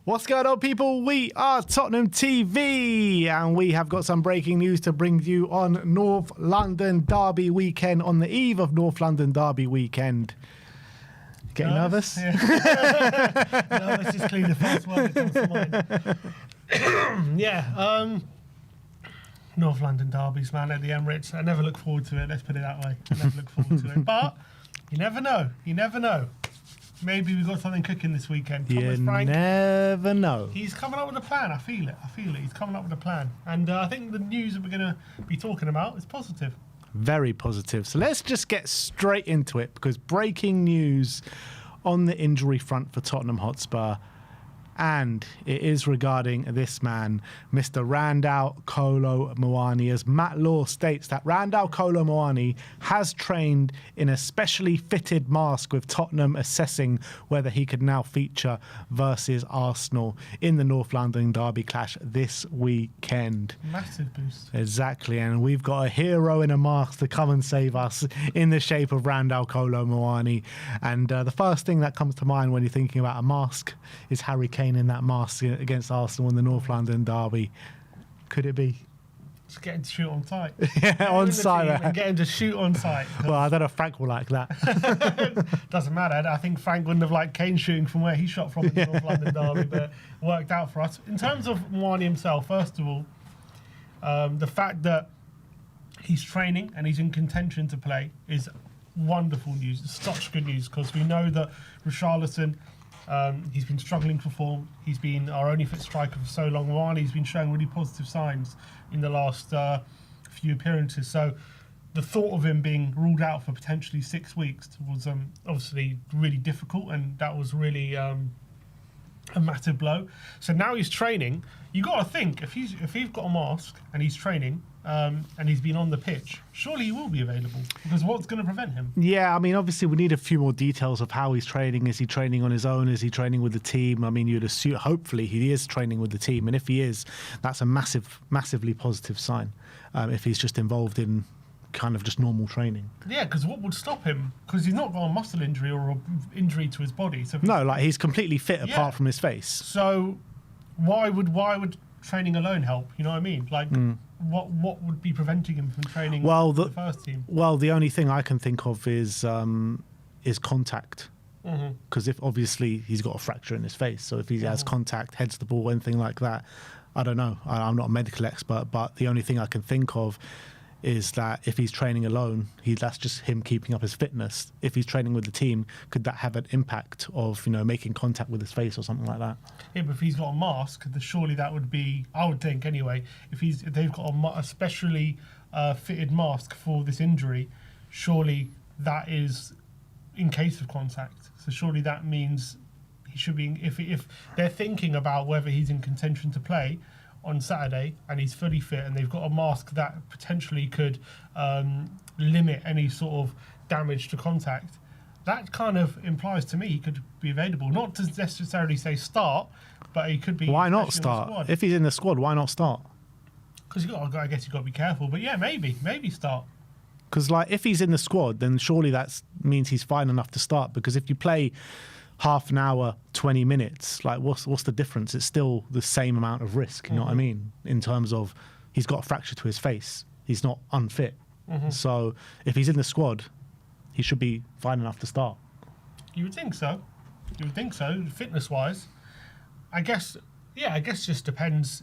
What's going on, people? We are Tottenham TV, and we have got some breaking news to bring you on North London Derby weekend, on the eve of North London Derby weekend. Getting nervous? Yeah. Nervous is clearly the first word that comes to mind. North London derbies, man, at the Emirates. I never look forward to it, let's put it that way. I never look forward to it. But you never know. You never know. Maybe we've got something cooking this weekend. You never know. He's coming up with a plan. I feel it. He's coming up with a plan. And I think the news that we're going to be talking about is positive. Very positive. So let's just get straight into it, because breaking news on the injury front for Tottenham Hotspur. And it is regarding this man, Mr. Randal Kolo Muani. As Matt Law states, that Randal Kolo Muani has trained in a specially fitted mask, with Tottenham assessing whether he could now feature versus Arsenal in the North London derby clash this weekend. Massive boost. Exactly, and we've got a hero in a mask to come and save us in the shape of Randal Kolo Muani. And the first thing that comes to mind when you're thinking about a mask is Harry Kane in that mask against Arsenal in the North London derby. Could it be? Just get him to shoot on sight. Yeah, on sight. And get him to shoot on sight. Well, I don't know if Frank will like that. Doesn't matter. I think Frank wouldn't have liked Kane shooting from where he shot from in the North London derby, but it worked out for us. In terms of Muani himself, first of all, the fact that he's training and he's in contention to play is wonderful news. It's such good news, because we know that Richarlison, he's been struggling for form. He's been our only fit striker for so long. Muani's been showing really positive signs in the last few appearances. So the thought of him being ruled out for potentially 6 weeks was obviously really difficult, and that was really a massive blow. So now he's training. You got to think, if he's got a mask and he's training, and he's been on the pitch, surely he will be available, because what's going to prevent him? Yeah, I mean, obviously we need a few more details of how he's training. Is he training on his own? Is he training with the team? I mean, you'd assume, hopefully he is training with the team, and if he is, that's a massively positive sign. If he's just involved in kind of just normal training. Yeah, because what would stop him? Because he's not got a muscle injury or an injury to his body. So no, like, he's completely fit apart from his face. So why would training alone help? You know what I mean? Like, what would be preventing him from training with the first team? Well, the only thing I can think of is contact. Because if obviously he's got a fracture in his face, so if he has contact, heads the ball, anything like that, I don't know. I'm not a medical expert, but the only thing I can think of is that if he's training alone, that's just him keeping up his fitness. If he's training with the team, could that have an impact of, making contact with his face or something like that? Yeah, but if he's got a mask, then surely that would be, I would think anyway, if they've got a specially fitted mask for this injury, surely that is in case of contact. So surely that means he should be, if they're thinking about whether he's in contention to play on Saturday and he's fully fit, and they've got a mask that potentially could limit any sort of damage to contact, that kind of implies to me he could be available. Not to necessarily say start, but he could be. Why not start? If he's in the squad, why not start? Because I guess you've got to be careful. But yeah, maybe start. Because if he's in the squad, then surely that means he's fine enough to start. Because if you play half an hour, 20 minutes, what's the difference? It's still the same amount of risk, you know what I mean? In terms of, he's got a fracture to his face. He's not unfit. So if he's in the squad, he should be fine enough to start. You would think so. Fitness-wise. I guess just depends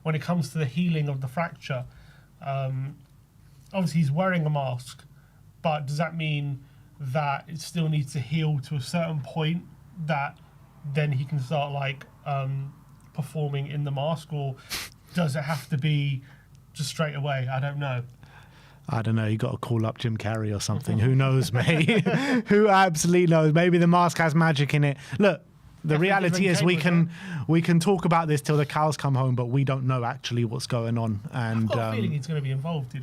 when it comes to the healing of the fracture. Obviously, he's wearing a mask, but does that mean that it still needs to heal to a certain point that then he can start performing in the mask, or does it have to be just straight away? I don't know. You got to call up Jim Carrey or something. Who knows, mate? Who absolutely knows? Maybe the mask has magic in it. Look, the reality is we can talk about this till the cows come home, but we don't know actually what's going on. And I've got a feeling he's going to be involved,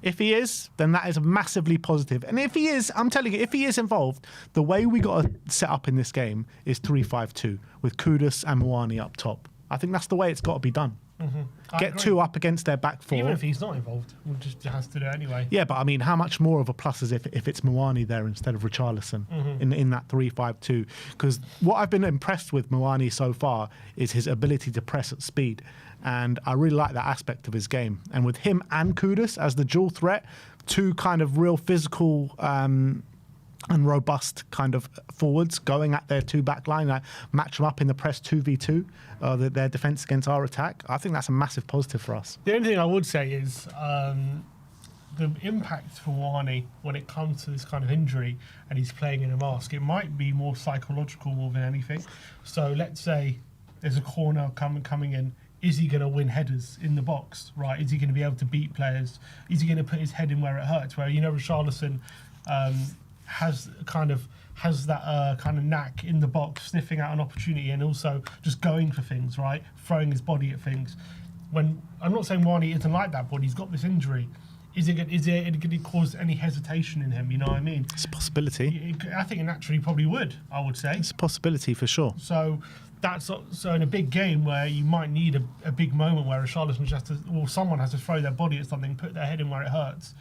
If he is, then that is massively positive. And if he is, I'm telling you, if he is involved, the way we got to set up in this game is 3-5-2 with Kudus and Muani up top. I think that's the way it's got to be done. Get two up against their back four. Even if he's not involved, we'll just has to do it anyway. Yeah, but I mean, how much more of a plus is if it's Muani there instead of Richarlison in that 3-5-2? Because what I've been impressed with Muani so far is his ability to press at speed. And I really like that aspect of his game. And with him and Kudus as the dual threat, two kind of real physical and robust kind of forwards going at their two back line, match them up in the press 2v2, their defence against our attack. I think that's a massive positive for us. The only thing I would say is the impact for Muani when it comes to this kind of injury and he's playing in a mask, it might be more psychological more than anything. So let's say there's a corner coming in. Is he going to win headers in the box, right? Is he going to be able to beat players? Is he going to put his head in where it hurts? Where, Richarlison has that kind of knack in the box, sniffing out an opportunity and also just going for things, right? Throwing his body at things. When I'm not saying Muani isn't like that, but he's got this injury. Is it going to cause any hesitation in him? You know what I mean? It's a possibility. I think it naturally probably would, I would say. It's a possibility for sure. So in a big game where you might need a big moment where Richarlison just has to, or someone has to throw their body at something, put their head in where it hurts.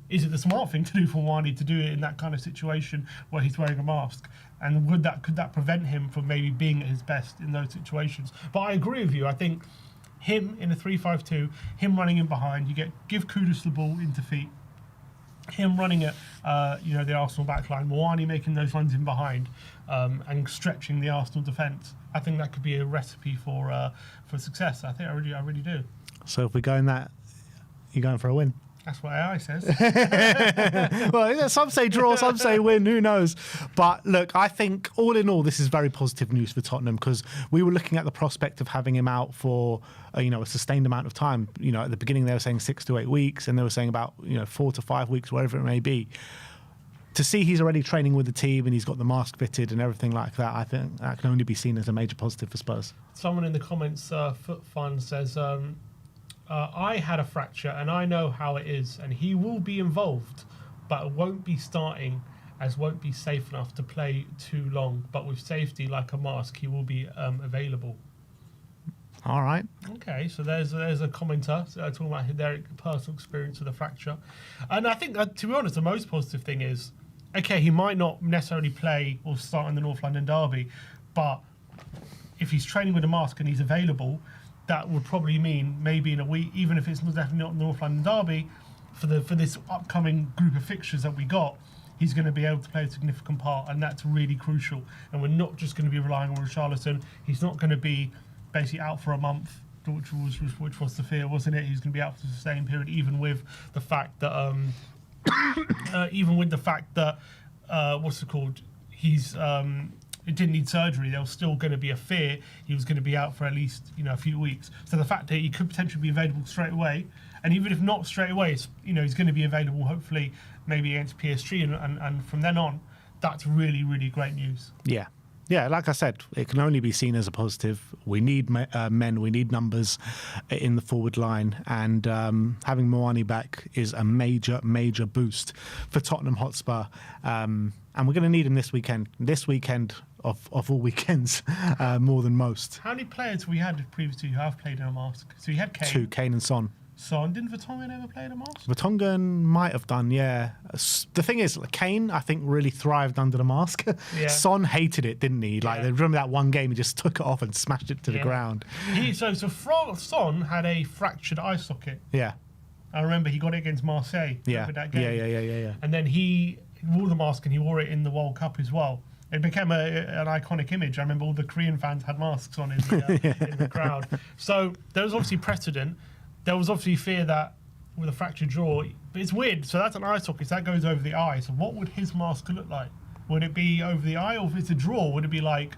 Is it the smart thing to do for Muani to do it in that kind of situation where he's wearing a mask? And could that prevent him from maybe being at his best in those situations? But I agree with you. I think him in a 3-5-2, him running in behind, give Kudus the ball into feet, him running at the Arsenal backline, Muani making those runs in behind, and stretching the Arsenal defence. I think that could be a recipe for success. I really do. So if we go in that, you're going for a win. That's what AI says. Well, some say draw, some say win, who knows? But look, I think all in all, this is very positive news for Tottenham because we were looking at the prospect of having him out for a sustained amount of time. At the beginning they were saying 6 to 8 weeks, and they were saying about 4 to 5 weeks, whatever it may be. To see he's already training with the team and he's got the mask fitted and everything like that, I think that can only be seen as a major positive for Spurs. Someone in the comments, Foot Fun, says, I had a fracture and I know how it is, and he will be involved, but won't be starting as won't be safe enough to play too long. But with safety like a mask, he will be available. All right. Okay, so there's a commenter talking about their personal experience with a fracture. And I think, to be honest, the most positive thing is, okay, he might not necessarily play or start in the North London derby, but if he's training with a mask and he's available, that would probably mean maybe in a week, even if it's definitely not North London derby, for this upcoming group of fixtures that we got, he's going to be able to play a significant part, and that's really crucial. And we're not just going to be relying on Richarlison. He's not going to be basically out for a month, which was the fear, wasn't it? He's going to be out for the sustained period, even with the fact that what's it called? He's it didn't need surgery. There was still going to be a fear he was going to be out for at least a few weeks. So the fact that he could potentially be available straight away, and even if not straight away, he's going to be available hopefully maybe against PSG, and from then on, that's really, really great news. Yeah. Yeah, like I said, it can only be seen as a positive. We need men, we need numbers in the forward line, and having Muani back is a major, major boost for Tottenham Hotspur. And we're going to need him this weekend. This weekend of all weekends, more than most. How many players we had previously who have played in a mask? So we had Kane. 2, Kane and Son. Didn't Vertonghen ever play in a mask? Vertonghen might have done, yeah. The thing is, Kane, I think, really thrived under the mask. Yeah. Son hated it, didn't he? Remember that one game, he just took it off and smashed it to the ground. Son had a fractured eye socket. Yeah. I remember he got it against Marseille. Yeah. That game. Yeah. And then he wore the mask and he wore it in the World Cup as well. It became an iconic image. I remember all the Korean fans had masks on in the crowd. So there was obviously precedent. There was obviously fear that with a fractured jaw, but it's weird. So that's an eye socket. So that goes over the eye. So what would his mask look like? Would it be over the eye, or if it's a draw, would it be like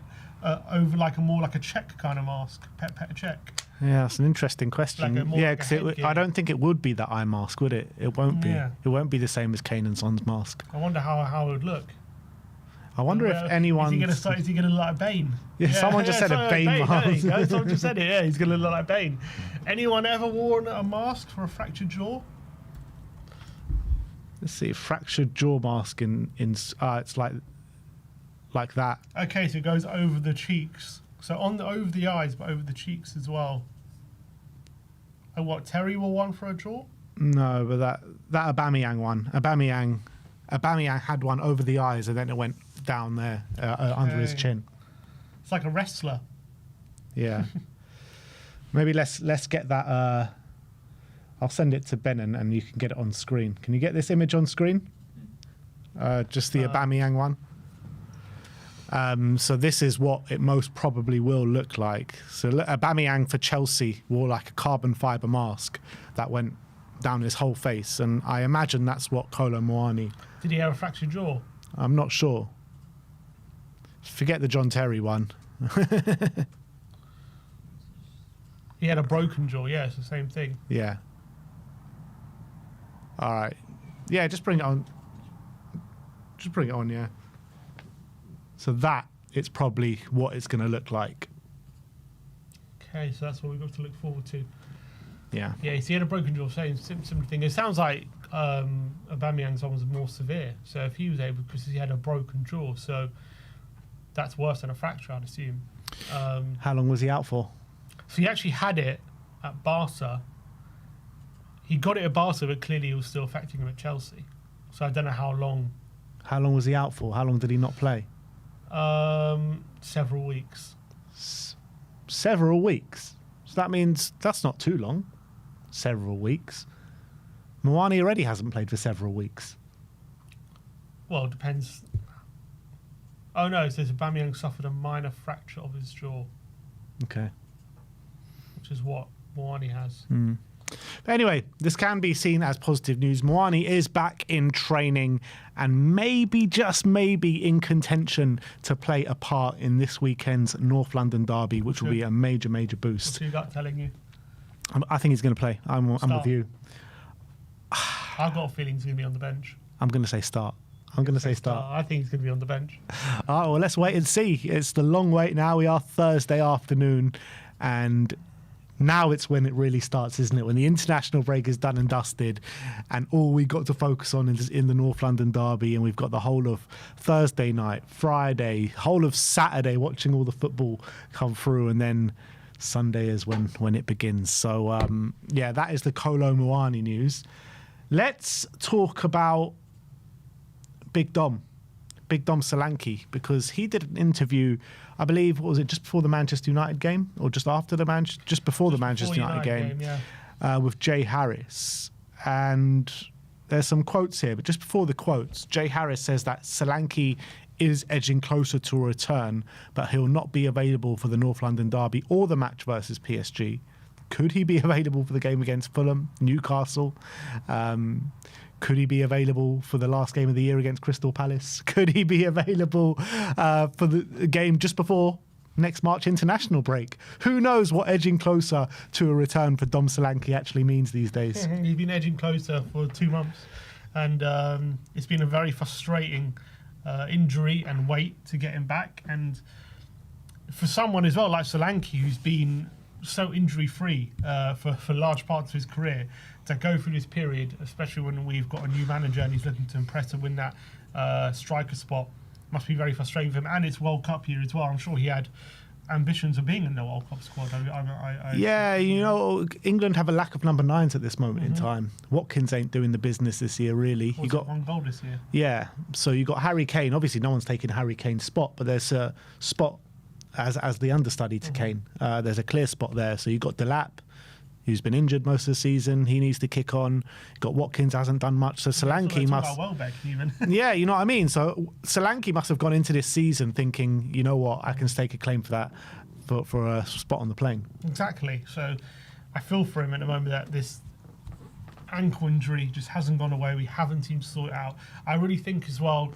over like a check kind of mask, pet check? Yeah, that's an interesting question. Because I don't think it would be the eye mask, would it? It won't be. Yeah. It won't be the same as Kane and Son's mask. I wonder how it would look. I wonder if anyone... Is he going to look like Bane? Yeah, someone just said a Bane mask. Someone just said it, yeah. He's going to look like Bane. Anyone ever worn a mask for a fractured jaw? Let's see, fractured jaw mask it's like that. Okay, so it goes over the cheeks. So over the eyes, but over the cheeks as well. And what, Terry will one for a draw? No, but that Aubameyang one. Aubameyang had one over the eyes and then it went down there under his chin. It's like a wrestler. Yeah. Maybe let's get that. I'll send it to Ben and you can get it on screen. Can you get this image on screen? Just the Aubameyang one. So this is what it most probably will look like. So Aubameyang for Chelsea wore like a carbon fibre mask that went down his whole face, and I imagine that's what Kolo Muani. Did he have a fractured jaw? I'm not sure. Forget the John Terry one. He had a broken jaw. Yeah, it's the same thing. Yeah. All right. Yeah, just bring it on. Just bring it on, yeah. So that it's probably what it's going to look like. Okay, so that's what we've got to look forward to. Yeah. Yeah, he had a broken jaw, same thing. It sounds like Aubameyang's one was more severe. So if he was able, because he had a broken jaw, so that's worse than a fracture, I'd assume. How long was he out for? So he actually had it at Barca. He got it at Barca, but clearly it was still affecting him at Chelsea. So I don't know how long. How long was he out for? How long did he not play? Several weeks. Several weeks? So that means that's not too long. Several weeks. Muani already hasn't played for several weeks. Well, it depends. Oh no, it says Aubameyang suffered a minor fracture of his jaw. Okay. Which is what Muani has. But anyway, this can be seen as positive news. Muani is back in training and maybe, just maybe, in contention to play a part in this weekend's North London derby, which will be a major, major boost. What's your gut telling you? I think he's going to play. I'm with you. I've got a feeling he's going to be on the bench. I'm going to say start. I'm going to say start. I think he's going to be on the bench. Oh, well, let's wait and see. It's the long wait now. We are Thursday afternoon, and now it's when it really starts, isn't it? When the international break is done and dusted, and all we got to focus on is in the North London derby, and we've got the whole of Thursday night, Friday, whole of Saturday watching all the football come through, and then Sunday is when it begins. So, yeah, that is the Kolo Muani news. Let's talk about Big Dom Solanke, because he did an interview, I believe, what was it, just before the Manchester United game, or just after the just before the Manchester United game, yeah. With Jay Harris. And there's some quotes here, but just before the quotes, Jay Harris says that Solanke is edging closer to a return, but he'll not be available for the North London derby or the match versus PSG. Could he be available for the game against Fulham, Newcastle? Could he be available for the last game of the year against Crystal Palace? Could he be available for the game just before next March international break? Who knows what edging closer to a return for Dom Solanke actually means these days? He's been edging closer for 2 months, and it's been a very frustrating injury and wait to get him back. And for someone as well like Solanke, who's been so injury-free for large parts of his career, to go through this period, especially when we've got a new manager and he's looking to impress and win that striker spot, must be very frustrating for him. And it's World Cup year as well. I'm sure he had ambitions of being in the World Cup squad. Yeah, you know, England have a lack of number 9s at this moment in time. Watkins ain't doing the business this year, really. You got 1 goal this year. Yeah, so you got Harry Kane. Obviously, no one's taking Harry Kane's spot, but there's a spot as the understudy to Kane. There's a clear spot there. So you got Delap, who's been injured most of the season. He needs to kick on. You've got Watkins, hasn't done much. So Solanke must... Welbeck, even. Yeah, you know what I mean? So Solanke must have gone into this season thinking, you know what, I can stake a claim for that, for a spot on the plane. Exactly. So I feel for him at the moment that this ankle injury just hasn't gone away. We haven't seemed to sort it out. I really think as well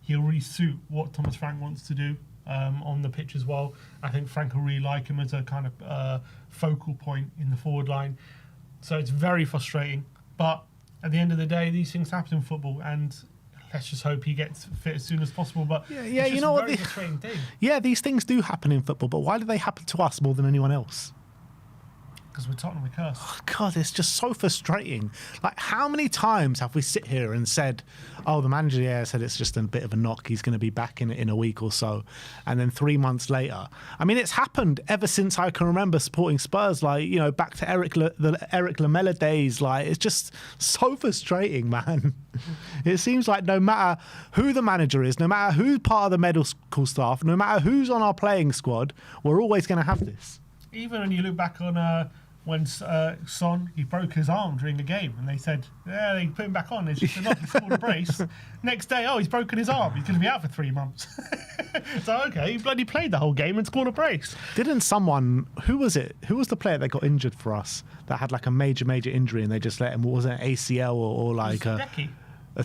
he'll really suit what Thomas Frank wants to do on the pitch as well. I think Frank will really like him as a kind of focal point in the forward line. So it's very frustrating. But at the end of the day, these things happen in football, and let's just hope he gets fit as soon as possible. But yeah, it's just you know a what? very frustrating thing. Yeah, these things do happen in football, but why do they happen to us more than anyone else? Because we're Tottenham, we curse. Oh, God, it's just so frustrating. Like, how many times have we sit here and said, oh, the manager said it's just a bit of a knock, he's going to be back in a week or so. And then 3 months later. I mean, it's happened ever since I can remember supporting Spurs, like, you know, back to the Eric Lamela days. Like, it's just so frustrating, man. It seems like no matter who the manager is, no matter who's part of the medical staff, no matter who's on our playing squad, we're always going to have this. Even when you look back on when Son, he broke his arm during a game, and they said, yeah, they put him back on. It's just a knock, he scored a brace. Next day, oh, he's broken his arm. He's going to be out for 3 months. So, okay, he bloody played the whole game and scored a brace. Didn't someone, who was it? Who was the player that got injured for us that had like a major injury and they just let him, was it an ACL or like a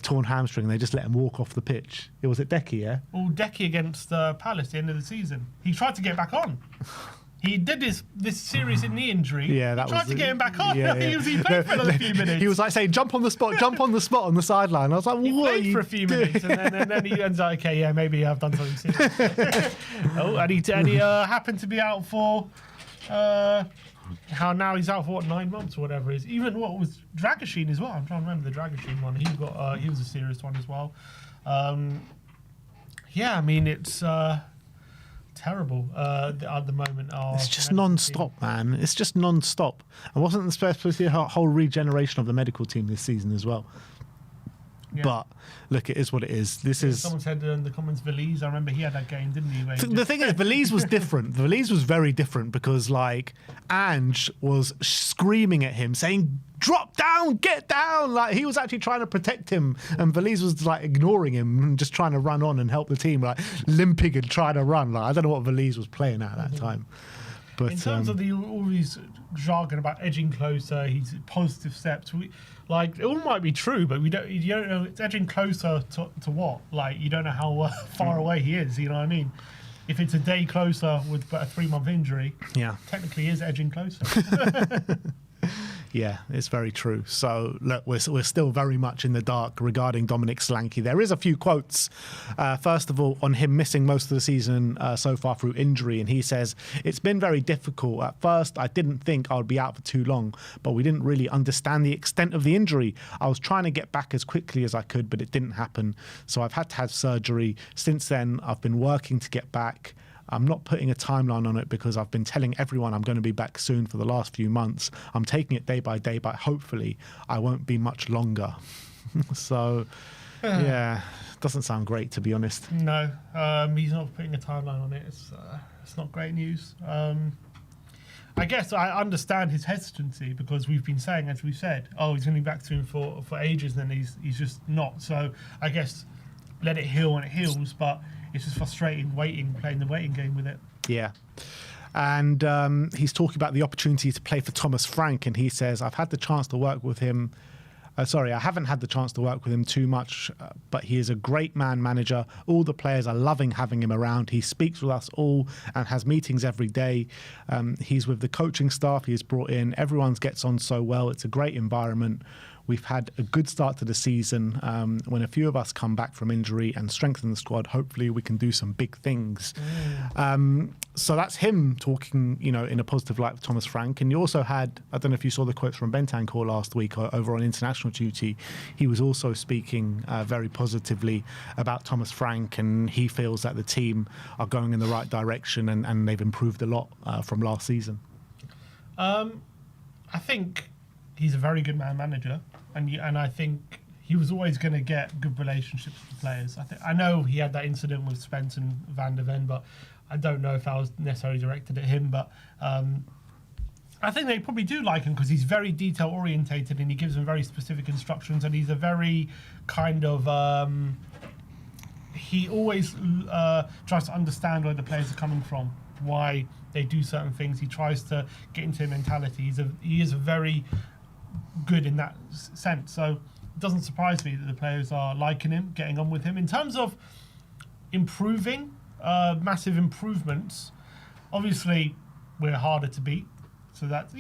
torn hamstring, and they just let him walk off the pitch? It was at Decky, yeah? Well, Decky against Palace at the end of the season. He tried to get back on. He did this serious knee injury. Yeah, that he tried was to get him back on. Yeah, He played for another few minutes. He was like saying, "Jump on the spot, jump on the spot on the sideline." I was like, "What?" He played for a few minutes, and then he ends up, okay, yeah, maybe I've done something serious. Oh, and he happened to be out for. How now he's out for 9 months or whatever it is. Even what was Dragoshin as well. I'm trying to remember the Dragoshin one. He was a serious one as well. Yeah, I mean it's. Terrible at the moment. It's just non-stop, man. It's just non-stop. And wasn't the supposed to be a whole regeneration of the medical team this season as well? Yeah. But look, it is what it is. Someone said in the comments, Valise. I remember he had that game, didn't he? The thing is, Valise was different. Valise was very different because, like, Ange was screaming at him, saying, "Drop down, get down!" Like, he was actually trying to protect him, and Valise was like ignoring him and just trying to run on and help the team, like limping and trying to run. Like, I don't know what Valise was playing at that time. But in terms of all these jargon about edging closer, he's positive steps. It all might be true, but you don't know it's edging closer to what. Like, you don't know how far away he is. You know what I mean? If it's a day closer with a 3-month injury, yeah, technically he is edging closer. Yeah, it's very true. So, look, we're still very much in the dark regarding Dominic Solanke. There is a few quotes. First of all, on him missing most of the season so far through injury. And he says, "It's been very difficult. At first, I didn't think I would be out for too long, but we didn't really understand the extent of the injury. I was trying to get back as quickly as I could, but it didn't happen. So I've had to have surgery. Since then, I've been working to get back. I'm not putting a timeline on it because I've been telling everyone I'm going to be back soon for the last few months. I'm taking it day by day, but hopefully I won't be much longer." So, yeah, doesn't sound great, to be honest. No, he's not putting a timeline on it. It's not great news. I guess I understand his hesitancy because we've been saying, as we've said, oh, he's going to be back soon for ages, and then he's just not. So I guess let it heal when it heals, but it's just frustrating playing the waiting game with it. Yeah. And he's talking about the opportunity to play for Thomas Frank, and he says, "I've had the chance to work with him. I haven't had the chance to work with him too much, but he is a great manager. All the players are loving having him around. He speaks with us all and has meetings every day. He's with the coaching staff he has brought in. Everyone gets on so well. It's a great environment. We've had a good start to the season. When a few of us come back from injury and strengthen the squad, hopefully we can do some big things." So that's him talking, in a positive light with Thomas Frank. And you also had, I don't know if you saw the quotes from Bentancur last week over on international duty. He was also speaking very positively about Thomas Frank, and he feels that the team are going in the right direction and they've improved a lot from last season. I think he's a very good manager, and I think he was always going to get good relationships with players. I know he had that incident with Spence and Van der Ven, but I don't know if that was necessarily directed at him. But I think they probably do like him because he's very detail orientated and he gives them very specific instructions, and he's a very kind of he always tries to understand where the players are coming from, why they do certain things. He tries to get into their mentality. He is very good in that sense. So it doesn't surprise me that the players are liking him, getting on with him. In terms of improving, massive improvements, obviously we're harder to beat. So that's,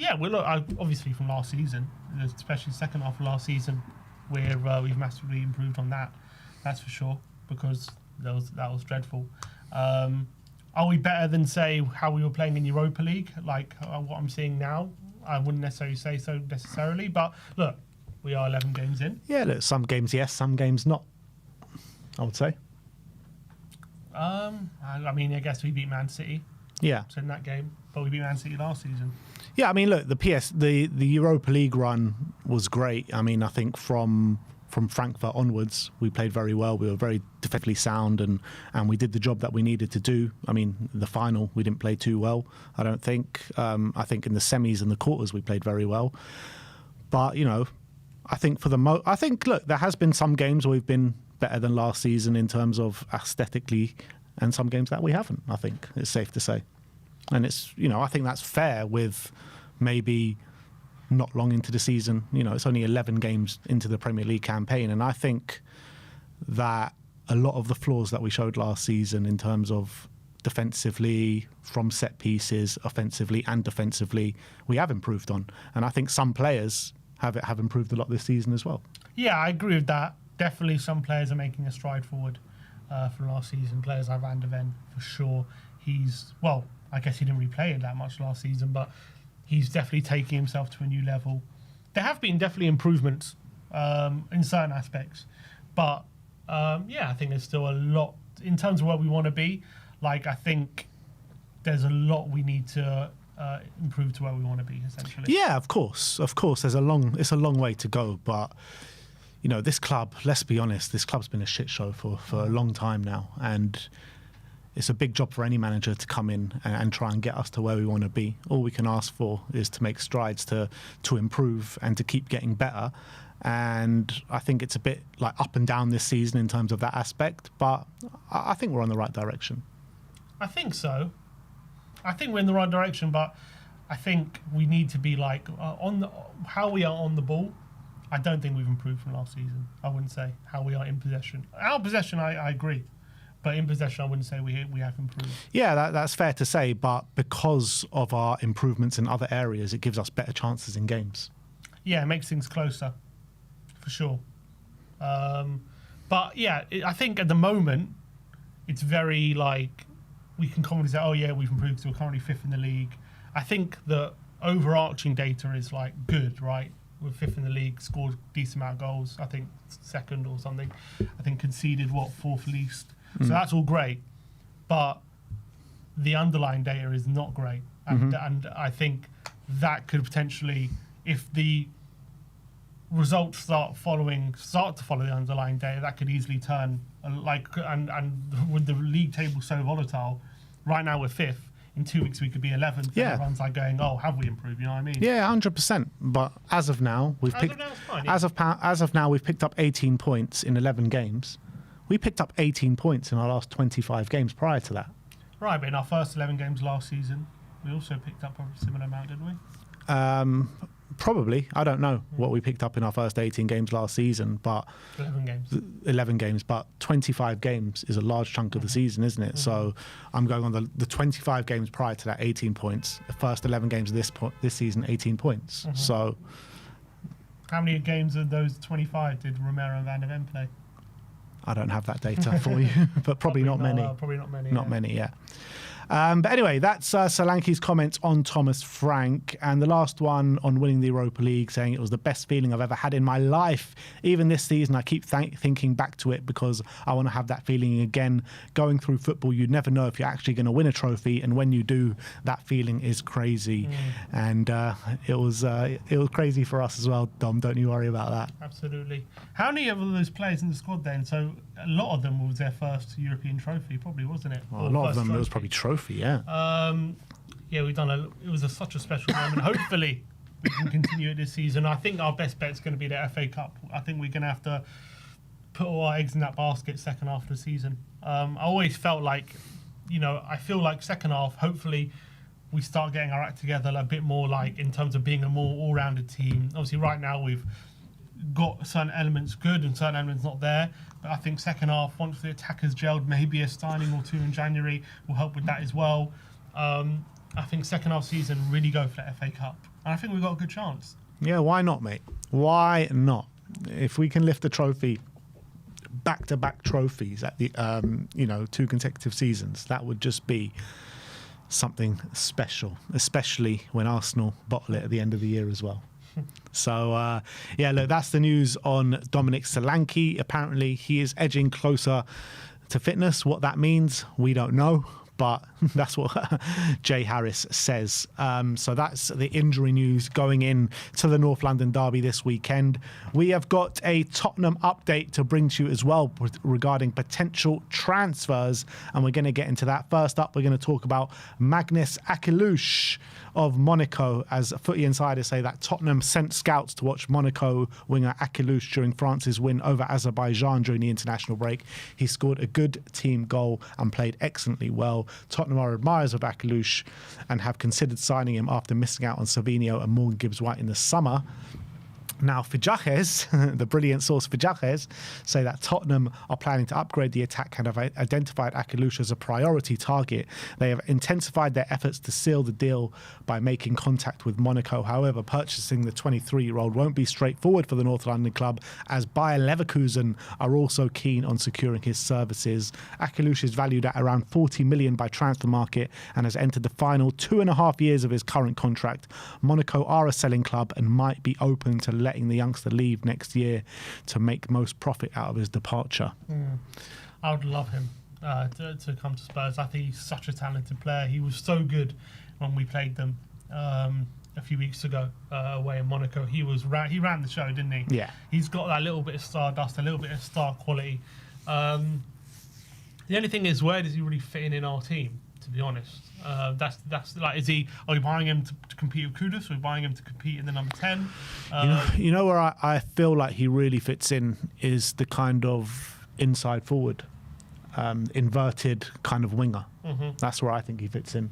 obviously from last season, especially second half of last season, we've massively improved on that. That's for sure, because that was dreadful. Are we better than, say, how we were playing in Europa League, like what I'm seeing now? I wouldn't necessarily say so necessarily. But look, we are 11 games in. Yeah, look, some games yes, some games not, I would say. I mean, I guess we beat Man City. Yeah. So in that game, but we beat Man City last season. Yeah, I mean, look, the Europa League run was great. I mean, I think from Frankfurt onwards, we played very well. We were very defensively sound, and we did the job that we needed to do. I mean, the final, we didn't play too well, I don't think. I think in the semis and the quarters, we played very well. But, you know, I think look, there has been some games where we've been better than last season in terms of aesthetically, and some games that we haven't, I think it's safe to say. And it's, you know, I think that's fair with maybe not long into the season. You know, it's only 11 games into the Premier League campaign. And I think that a lot of the flaws that we showed last season in terms of defensively, from set pieces, offensively and defensively, we have improved on. And I think some players have improved a lot this season as well. Yeah, I agree with that. Definitely some players are making a stride forward from last season. Players like Van der Ven, for sure. I guess he didn't really play it that much last season, but he's definitely taking himself to a new level. There have been definitely improvements in certain aspects, but I think there's still a lot in terms of where we want to be. Like, I think there's a lot we need to improve to where we want to be, essentially. Yeah, of course. It's a long way to go, but you know, this club, let's be honest, this club's been a shit show for a long time now, and it's a big job for any manager to come in and try and get us to where we want to be. All we can ask for is to make strides to improve and to keep getting better. And I think it's a bit like up and down this season in terms of that aspect, but I think we're on the right direction. I think so. I think we're in the right direction, but I think we need to be like how we are on the ball. I don't think we've improved from last season. I wouldn't say how we are in possession. Our possession, I agree. But in possession, I wouldn't say we have improved. Yeah, that's fair to say. But because of our improvements in other areas, it gives us better chances in games. Yeah, it makes things closer, for sure. But yeah, I think at the moment, it's very like, we can confidently say, oh yeah, we've improved, so we're currently 5th in the league. I think the overarching data is like good, right? We're 5th in the league, scored a decent amount of goals. I think 2nd or something. I think conceded 4th least. So that's all great, but the underlying data is not great, and I think that could potentially, if the results start to follow the underlying data, that could easily turn and with the league table so volatile, right now we're 5th. In 2 weeks we could be 11th. Yeah. And everyone's like going, oh, have we improved? You know what I mean? Yeah, 100%. But as of now, as of now we've picked up 18 points in 11 games. We picked up 18 points in our last 25 games prior to that. Right, but in our first 11 games last season, we also picked up a similar amount, didn't we? Probably. I don't know what we picked up in our first 18 games last season, but 11 games, but 25 games is a large chunk of the season, isn't it? So I'm going on the 25 games prior to that, 18 points. The first 11 games of this season, 18 points. So how many games of those 25 did Romero and Van der Ven play? I don't have that data for you, but probably not many. Probably not many. Not many, yeah. But anyway, that's Solanke's comments on Thomas Frank. And the last one on winning the Europa League, saying it was the best feeling I've ever had in my life. Even this season, I keep thinking back to it because I want to have that feeling again. Going through football, you never know if you're actually going to win a trophy. And when you do, that feeling is crazy. And it was crazy for us as well, Dom. Don't you worry about that. Absolutely. How many of those players in the squad then? So a lot of them was their first European trophy, probably, wasn't it? Well, a lot of them, it was probably trophy, yeah. We've done it was such a special moment. Hopefully we can continue it this season. I think our best bet is going to be the FA Cup. I think we're going to have to put all our eggs in that basket second half of the season. I always felt like, I feel like second half, hopefully we start getting our act together a bit more, like in terms of being a more all-rounded team. Obviously right now we've got certain elements good and certain elements not there, but I think second half, once the attackers gelled, maybe a signing or two in January will help with that as well. I think second half season really go for the FA Cup, and I think we've got a good chance. Yeah, why not, mate? Why not? If we can lift a trophy, back-to-back trophies at the 2 consecutive seasons, that would just be something special, especially when Arsenal bottle it at the end of the year as well. So, yeah, look, that's the news on Dominic Solanke. Apparently, he is edging closer to fitness. What that means, we don't know. But that's what Jay Harris says. So that's the injury news going in to the North London derby this weekend. We have got a Tottenham update to bring to you as well regarding potential transfers, and we're going to get into that. First up, we're going to talk about Maghnes Akliouche of Monaco, as Footy Insiders say that Tottenham sent scouts to watch Monaco winger Akliouche during France's win over Azerbaijan during the international break. He scored a good team goal and played excellently well. Tottenham are admirers of Akliouche and have considered signing him after missing out on Savinho and Morgan Gibbs-White in the summer. Now, Fijajes, the brilliant source Fijajes, say that Tottenham are planning to upgrade the attack and have identified Akliouche as a priority target. They have intensified their efforts to seal the deal by making contact with Monaco. However, purchasing the 23-year-old won't be straightforward for the North London club, as Bayer Leverkusen are also keen on securing his services. Akliouche is valued at around 40 million by Transfer Market and has entered the final 2.5 years of his current contract. Monaco are a selling club and might be open to letting the youngster leave next year to make most profit out of his departure. I would love him to come to Spurs. I think he's such a talented player. He was so good when we played them a few weeks ago away in Monaco. He ran the show, didn't he? Yeah. He's got that little bit of stardust, a little bit of star quality. The only thing is, where does he really fit in our team? To be honest, that's like, are we buying him to compete with Kudus? Are we buying him to compete in the number 10? You know where I feel like he really fits in is the kind of inside forward, inverted kind of winger. Mm-hmm. That's where I think he fits in.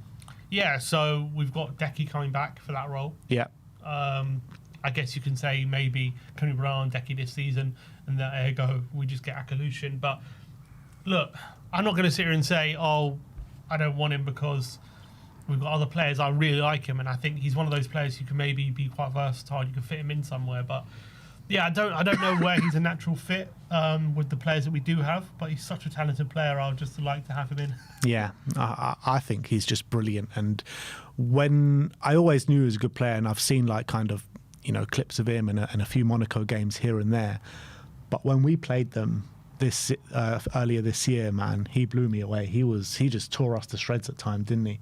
Yeah, so we've got Decky coming back for that role. Yeah. I guess you can say maybe Tony Brown, Decky this season, and there you go, we just get Akliouche in. But look, I'm not going to sit here and say, oh, I don't want him because we've got other players. I really like him, and I think he's one of those players who can maybe be quite versatile. You can fit him in somewhere, but yeah, I don't know where he's a natural fit with the players that we do have. But he's such a talented player. I'd just like to have him in. Yeah, I think he's just brilliant. And when I always knew he was a good player, and I've seen like kind of clips of him and a few Monaco games here and there. But when we played them this earlier this year, man, he blew me away. He just tore us to shreds at times, didn't he?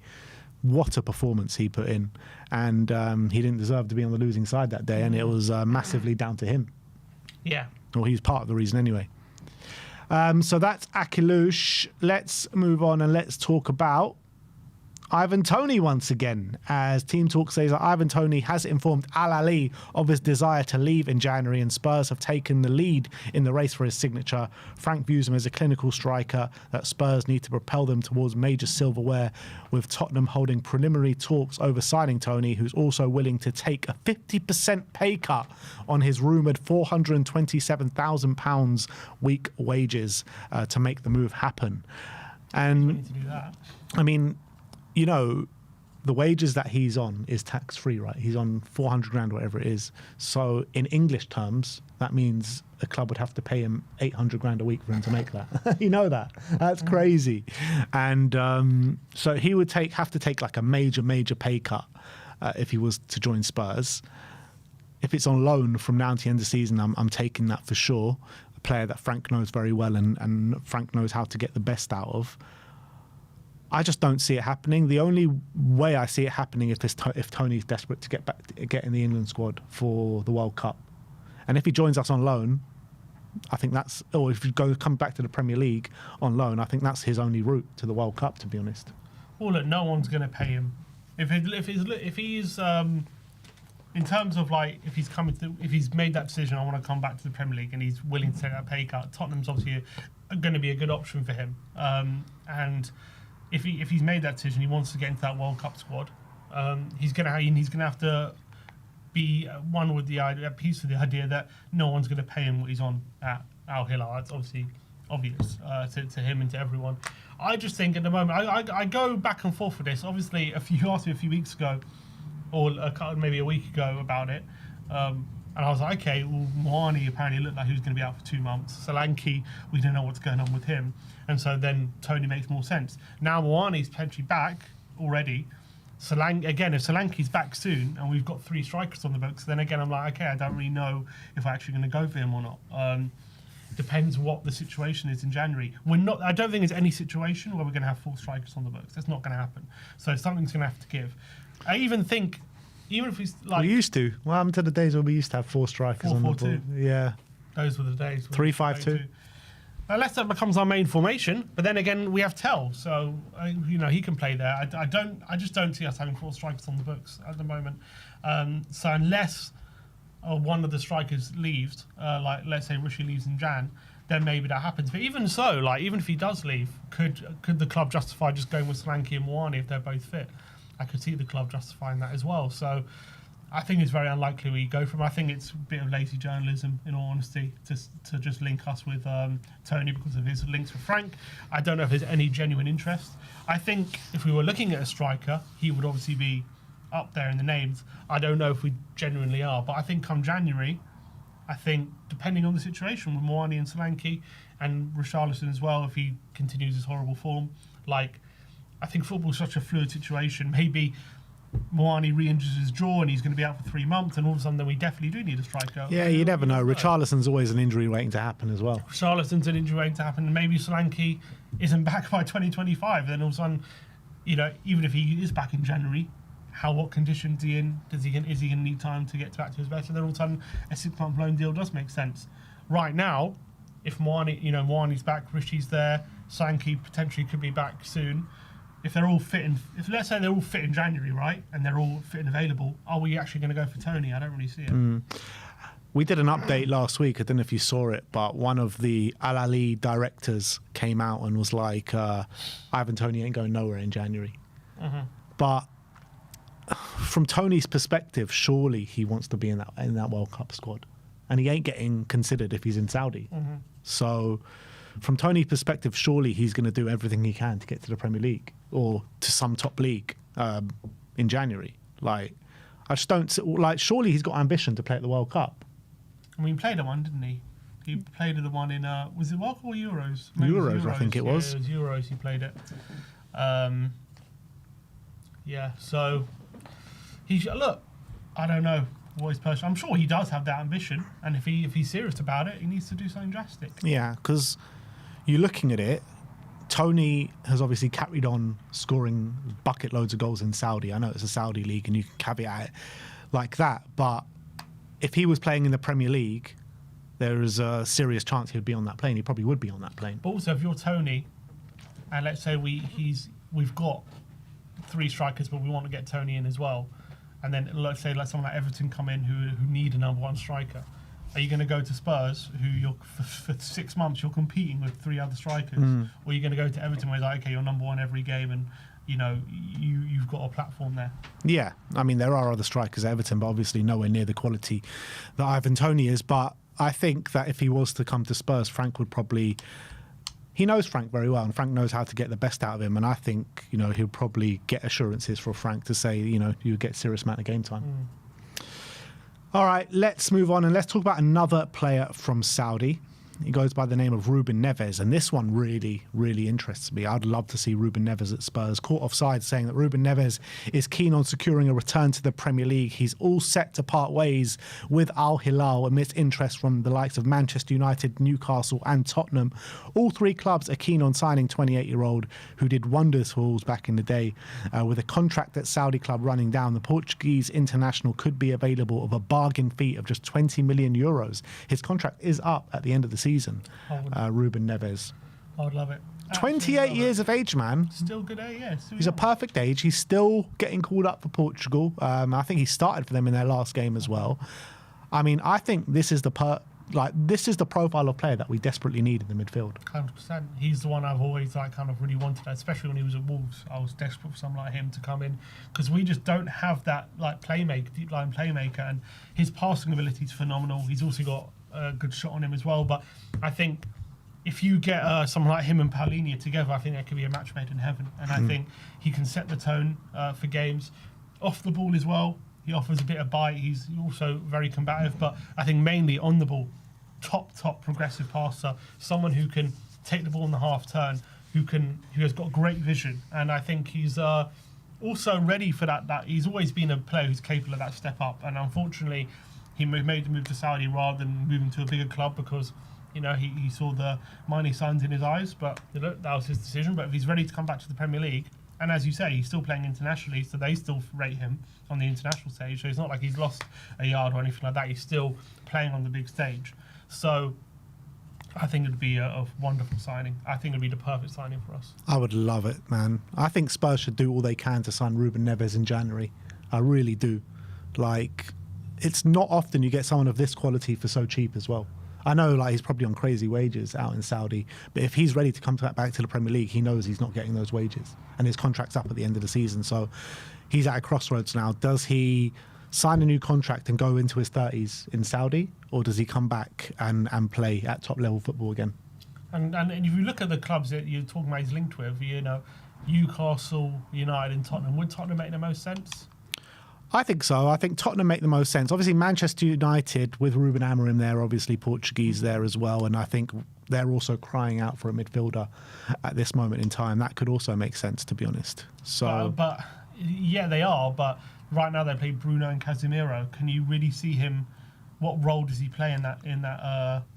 What a performance he put in, and he didn't deserve to be on the losing side that day, and it was massively down to him. Yeah, well, he's part of the reason anyway. So that's Akliouche. Let's move on and let's talk about Ivan Toney once again, as Team Talk says that Ivan Toney has informed Al Ahly of his desire to leave in January, and Spurs have taken the lead in the race for his signature. Frank views him as a clinical striker that Spurs need to propel them towards major silverware, with Tottenham holding preliminary talks over signing Toney, who's also willing to take a 50% pay cut on his rumoured £427,000 week wages to make the move happen. And to do that. I mean, the wages that he's on is tax-free, right? He's on 400 grand, whatever it is. So in English terms, that means a club would have to pay him 800 grand a week for him to make that. That? That's crazy. And so he would have to take like a major pay cut if he was to join Spurs. If it's on loan from now to the end of the season, I'm taking that for sure. A player that Frank knows very well and Frank knows how to get the best out of. I just don't see it happening. The only way I see it happening if Tony's desperate to get in the England squad for the World Cup, and if he joins us on loan, I think that's. Or if you come back to the Premier League on loan, I think that's his only route to the World Cup. To be honest. Well, look, no one's going to pay him if he's in terms of like if he's made that decision. I want to come back to the Premier League, and he's willing to take that pay cut. Tottenham's obviously going to be a good option for him, and. If he's made that decision, he wants to get into that World Cup squad. He's gonna have to be one with the idea, at peace with the idea that no one's gonna pay him what he's on at Al Hilal. That's obviously obvious to him and to everyone. I just think at the moment I go back and forth with this. Obviously, you asked me a few weeks ago, or maybe a week ago about it. And I was like, okay, well, Muani apparently looked like he was going to be out for 2 months. Solanke, we don't know what's going on with him. And so then Toney makes more sense. Now Muani's potentially back. already. Solanke, again, if Solanke's back soon and we've got 3 strikers on the books, then again I'm like, okay, I don't really know if I'm actually going to go for him or not. Depends what the situation is in January. I don't think there's any situation where we're going to have 4 strikers on the books. That's not going to happen. So something's going to have to give. I even think, even if we we used to. What happened to the days when we used to have 4 strikers on the ball? 4-4-2. Yeah. Those were the days. 3-5-2. Unless that becomes our main formation, but then again we have Tell, so he can play there. I just don't see us having 4 strikers on the books at the moment. So unless one of the strikers leaves, like let's say Rishi leaves in Jan, then maybe that happens. But even so, like even if he does leave, could the club justify just going with Solanke and Muani if they're both fit? I could see the club justifying that as well. So I think it's very unlikely we go from. I think it's a bit of lazy journalism, in all honesty, to just link us with Toney because of his links with Frank. I don't know if there's any genuine interest. I think if we were looking at a striker, he would obviously be up there in the names. I don't know if we genuinely are, but I think come January, I think depending on the situation with Muani and Solanke and Richarlison as well, if he continues his horrible form, like I think football's such a fluid situation. Maybe Muani re-injures his jaw and he's going to be out for 3 months, and all of a sudden then we definitely do need a striker. Yeah, you never know. Richarlison's always an injury waiting to happen as well. Richarlison's an injury waiting to happen, and maybe Solanke isn't back by 2025. Then all of a sudden, even if he is back in January, what conditions is he in? Is he going to need time to get back to his best? And then all of a sudden, a 6-month loan deal does make sense. Right now, if Muani's back, Rishi's there, Solanke potentially could be back soon. If they're all fit, if let's say they're all fit in January, right, and they're all fit and available, are we actually going to go for Toney? I don't really see it. We did an update last week. I don't know if you saw it, but one of the Al Ali directors came out and was like, Ivan Toney ain't going nowhere in January. But from Toney's perspective, surely he wants to be in that World Cup squad, and he ain't getting considered if he's in Saudi. So from Toney's perspective, surely he's going to do everything he can to get to the Premier League or to some top league in January. Like, I just don't like. Surely he's got ambition to play at the World Cup. I mean, he played at one, didn't he? He played at the one in was it World Cup or Euros? Maybe Euros, I think it was. Yeah, it was Euros. He played it. Yeah. So look. I don't know what his personal. I'm sure he does have that ambition, and if he's serious about it, he needs to do something drastic. Yeah, because you're looking at it. Toney has obviously carried on scoring bucket loads of goals in Saudi. I know it's a Saudi league and you can caveat it like that, but if he was playing in the Premier League, there is a serious chance he would be on that plane. He probably would be on that plane. But also, if you're Toney, and let's say we've got 3 strikers, but we want to get Toney in as well, and then let's say someone like Everton come in who need a number 1 striker. Are you going to go to Spurs, who you're for 6 months you're competing with 3 other strikers, or are you going to go to Everton where it's like, okay, you're number 1 every game, and you've got a platform there? Yeah, I mean there are other strikers at Everton, but obviously nowhere near the quality that Ivan Toney is. But I think that if he was to come to Spurs, Frank would probably. He knows Frank very well, and Frank knows how to get the best out of him. And I think he'll probably get assurances for Frank to say you get serious amount of game time. All right, let's move on and let's talk about another player from Saudi. He goes by the name of Ruben Neves, and this one really, really interests me. I'd love to see Ruben Neves at Spurs. Caught offside saying that Ruben Neves is keen on securing a return to the Premier League. He's all set to part ways with Al Hilal amidst interest from the likes of Manchester United, Newcastle and Tottenham. All 3 clubs are keen on signing 28-year-old who did wonders for Wolves back in the day. With a contract at Saudi club running down, the Portuguese international could be available of a bargain fee of just 20 million euros. His contract is up at the end of the season. Ruben Neves. I would love it. 28 years of age, man. Still good age, yeah. He's a perfect age. He's still getting called up for Portugal. I think he started for them in their last game as well. I mean, I think this is the profile of player that we desperately need in the midfield. 100%. He's the one I've always kind of really wanted, especially when he was at Wolves. I was desperate for someone like him to come in because we just don't have that deep line playmaker, and his passing ability is phenomenal. He's also got a good shot on him as well. But I think if you get someone like him and Paulinho together, I think that could be a match made in heaven. And I think he can set the tone for games. Off the ball as well, he offers a bit of bite. He's also very combative, but I think mainly on the ball, top progressive passer, someone who can take the ball in the half turn, who has got great vision. And I think he's also ready for that. That he's always been a player who's capable of that step up, and unfortunately, he made the move to Saudi rather than moving to a bigger club because he saw the money signs in his eyes. But that was his decision. But if he's ready to come back to the Premier League, and as you say, he's still playing internationally, so they still rate him on the international stage. So it's not like he's lost a yard or anything like that. He's still playing on the big stage. So I think it'd be a wonderful signing. I think it'd be the perfect signing for us. I would love it, man. I think Spurs should do all they can to sign Ruben Neves in January. I really do. Like, it's not often you get someone of this quality for so cheap as well. I know, like, he's probably on crazy wages out in Saudi, but if he's ready to come back to the Premier League, he knows he's not getting those wages, and his contract's up at the end of the season. So he's at a crossroads now. Does he sign a new contract and go into his 30s in Saudi, or does he come back and play at top level football again? And if you look at the clubs that you're talking about he's linked with, Newcastle, United and Tottenham, would Tottenham make the most sense? I think so. I think Tottenham make the most sense. Obviously, Manchester United, with Ruben Amorim there, obviously Portuguese there as well, and I think they're also crying out for a midfielder at this moment in time. That could also make sense, to be honest. So, but yeah, they are. But right now they play Bruno and Casemiro. Can you really see him? What role does he play in that?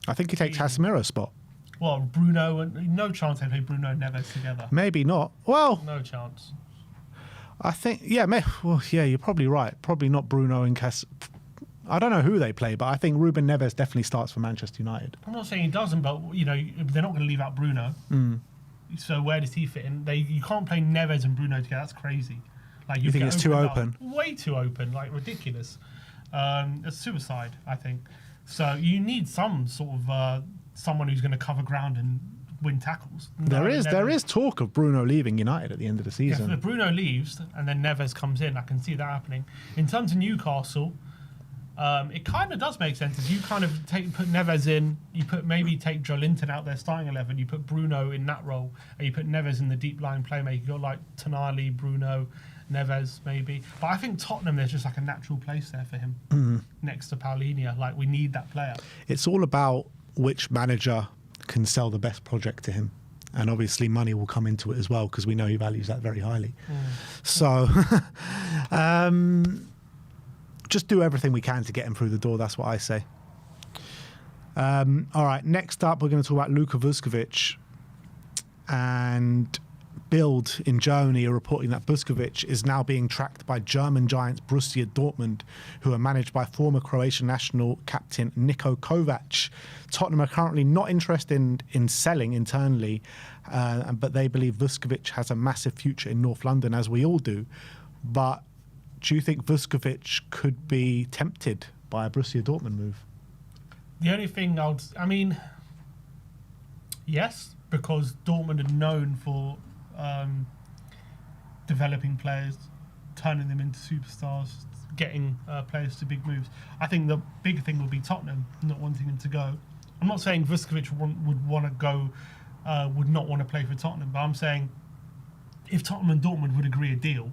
I think he takes Casemiro's spot. Well, Bruno, and no chance they play Bruno and Neves together. Maybe not. Well, no chance. I think, yeah, you're probably right. Probably not Bruno and Cas. I don't know who they play, but I think Ruben Neves definitely starts for Manchester United. I'm not saying he doesn't, but they're not going to leave out Bruno. So where does he fit in? You can't play Neves and Bruno together. That's crazy. Like you think it's too open? Way too open. Like ridiculous. It's suicide, I think. So you need some sort of someone who's going to cover ground and win tackles. There is talk of Bruno leaving United at the end of the season. If Bruno leaves and then Neves comes in, I can see that happening. In terms of Newcastle, it kind of does make sense. If you kind of put Neves in, you take Joelinton out there starting 11, you put Bruno in that role, and you put Neves in the deep line playmaker. You got like Toney, Bruno, Neves maybe. But I think Tottenham, there's just like a natural place there for him next to Paulinho. Like we need that player. It's all about which manager can sell the best project to him, and obviously money will come into it as well because we know he values that very highly. So just do everything we can to get him through the door. That's what I say. All right, next up we're going to talk about Luka Vuskovic, and Bild in Germany are reporting that Vuskovic is now being tracked by German giants Borussia Dortmund, who are managed by former Croatian national captain Niko Kovac. Tottenham are currently not interested in selling internally, but they believe Vuskovic has a massive future in North London, as we all do. But do you think Vuskovic could be tempted by a Borussia Dortmund move? The only thing yes, because Dortmund are known for developing players, turning them into superstars, getting players to big moves. I think the big thing will be Tottenham not wanting him to go. I'm not saying Vuskovic would want to go, would not want to play for Tottenham, but I'm saying if Tottenham and Dortmund would agree a deal,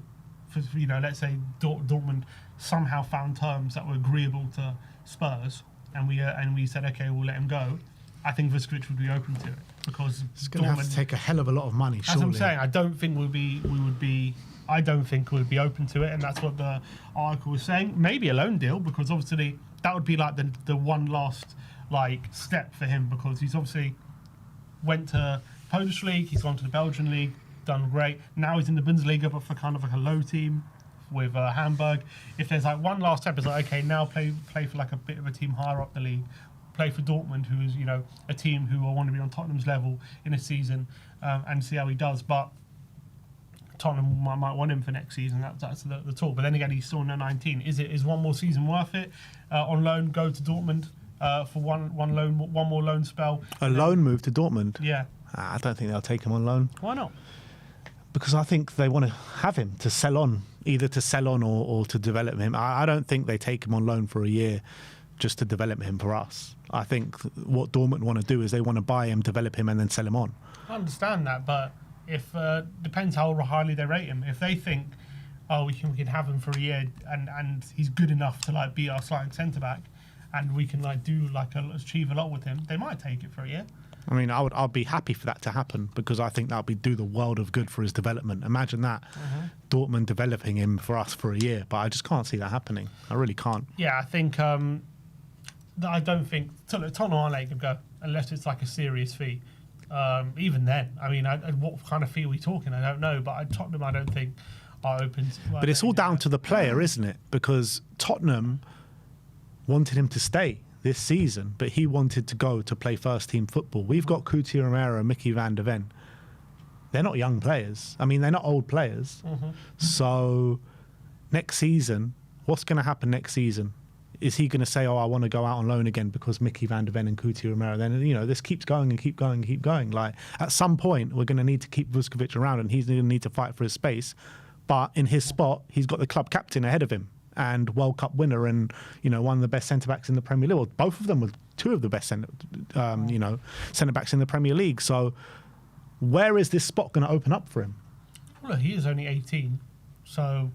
for let's say Dortmund somehow found terms that were agreeable to Spurs, and we said okay, we'll let him go, I think Vuskovic would be open to it, because it's going to have to take a hell of a lot of money. Surely. As I'm saying, I don't think we would be open to it, and that's what the article was saying. Maybe a loan deal, because obviously that would be like the one last step for him, because he's obviously went to Polish league, he's gone to the Belgian league, done great. Now he's in the Bundesliga, but for kind of like a low team with Hamburg. If there's one last step, it's okay, now play for a bit of a team higher up the league. Play for Dortmund, who is a team who will want to be on Tottenham's level in a season, and see how he does. But Tottenham might want him for next season. That's the talk. But then again, he's still under 19. Is one more season worth it? On loan, go to Dortmund for one more loan spell. Loan move to Dortmund? Yeah. I don't think they'll take him on loan. Why not? Because I think they want to have him to sell on, either to sell on or to develop him. I don't think they take him on loan for a year just to develop him for us. I think what Dortmund want to do is they want to buy him, develop him, and then sell him on. I understand that, but if depends how highly they rate him. If they think, we can have him for a year and he's good enough to be our starting centre back, and we can achieve a lot with him, they might take it for a year. I mean, I'd be happy for that to happen because I think that would do the world of good for his development. Imagine that, Dortmund developing him for us for a year, but I just can't see that happening. I really can't. Yeah, I think I don't think Tottenham aren't letting him go unless it's like a serious fee. Even then, I mean, what kind of fee are we talking? I don't know, but Tottenham, I don't think are open. But it's all down to the player, isn't it? Because Tottenham wanted him to stay this season, but he wanted to go to play first team football. We've got Cuti Romero and Mickey van der Ven. They're not young players. I mean, they're not old players. So next season, what's going to happen next season? Is he going to say, oh, I want to go out on loan again because Mickey van der Ven and Cuti Romero? Then, this keeps going and keep going and keep going. Like, at some point, we're going to need to keep Vuskovic around and he's going to need to fight for his space. But in his spot, he's got the club captain ahead of him and World Cup winner and, one of the best centre-backs in the Premier League. Well, both of them were two of the best centre-backs in the Premier League. So where is this spot going to open up for him? Well, he is only 18, so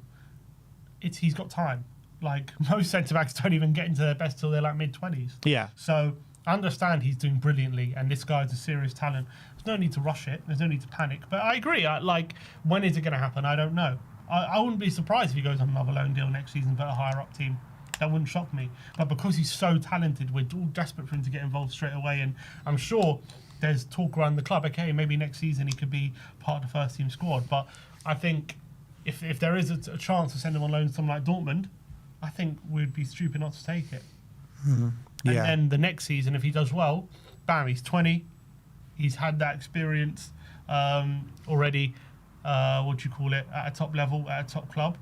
he's got time. Like, most centre-backs don't even get into their best till they're like mid-20s. Yeah. So I understand he's doing brilliantly and this guy's a serious talent. There's no need to rush it. There's no need to panic. But I agree. When is it going to happen? I don't know. I wouldn't be surprised if he goes on another loan deal next season for a higher-up team. That wouldn't shock me. But because he's so talented, we're all desperate for him to get involved straight away. And I'm sure there's talk around the club, okay, maybe next season he could be part of the first-team squad. But I think if there is a chance to send him on loan to someone like Dortmund, I think we'd be stupid not to take it. And then the next season, if he does well, bam, he's 20. He's had that experience already. At a top level, at a top club,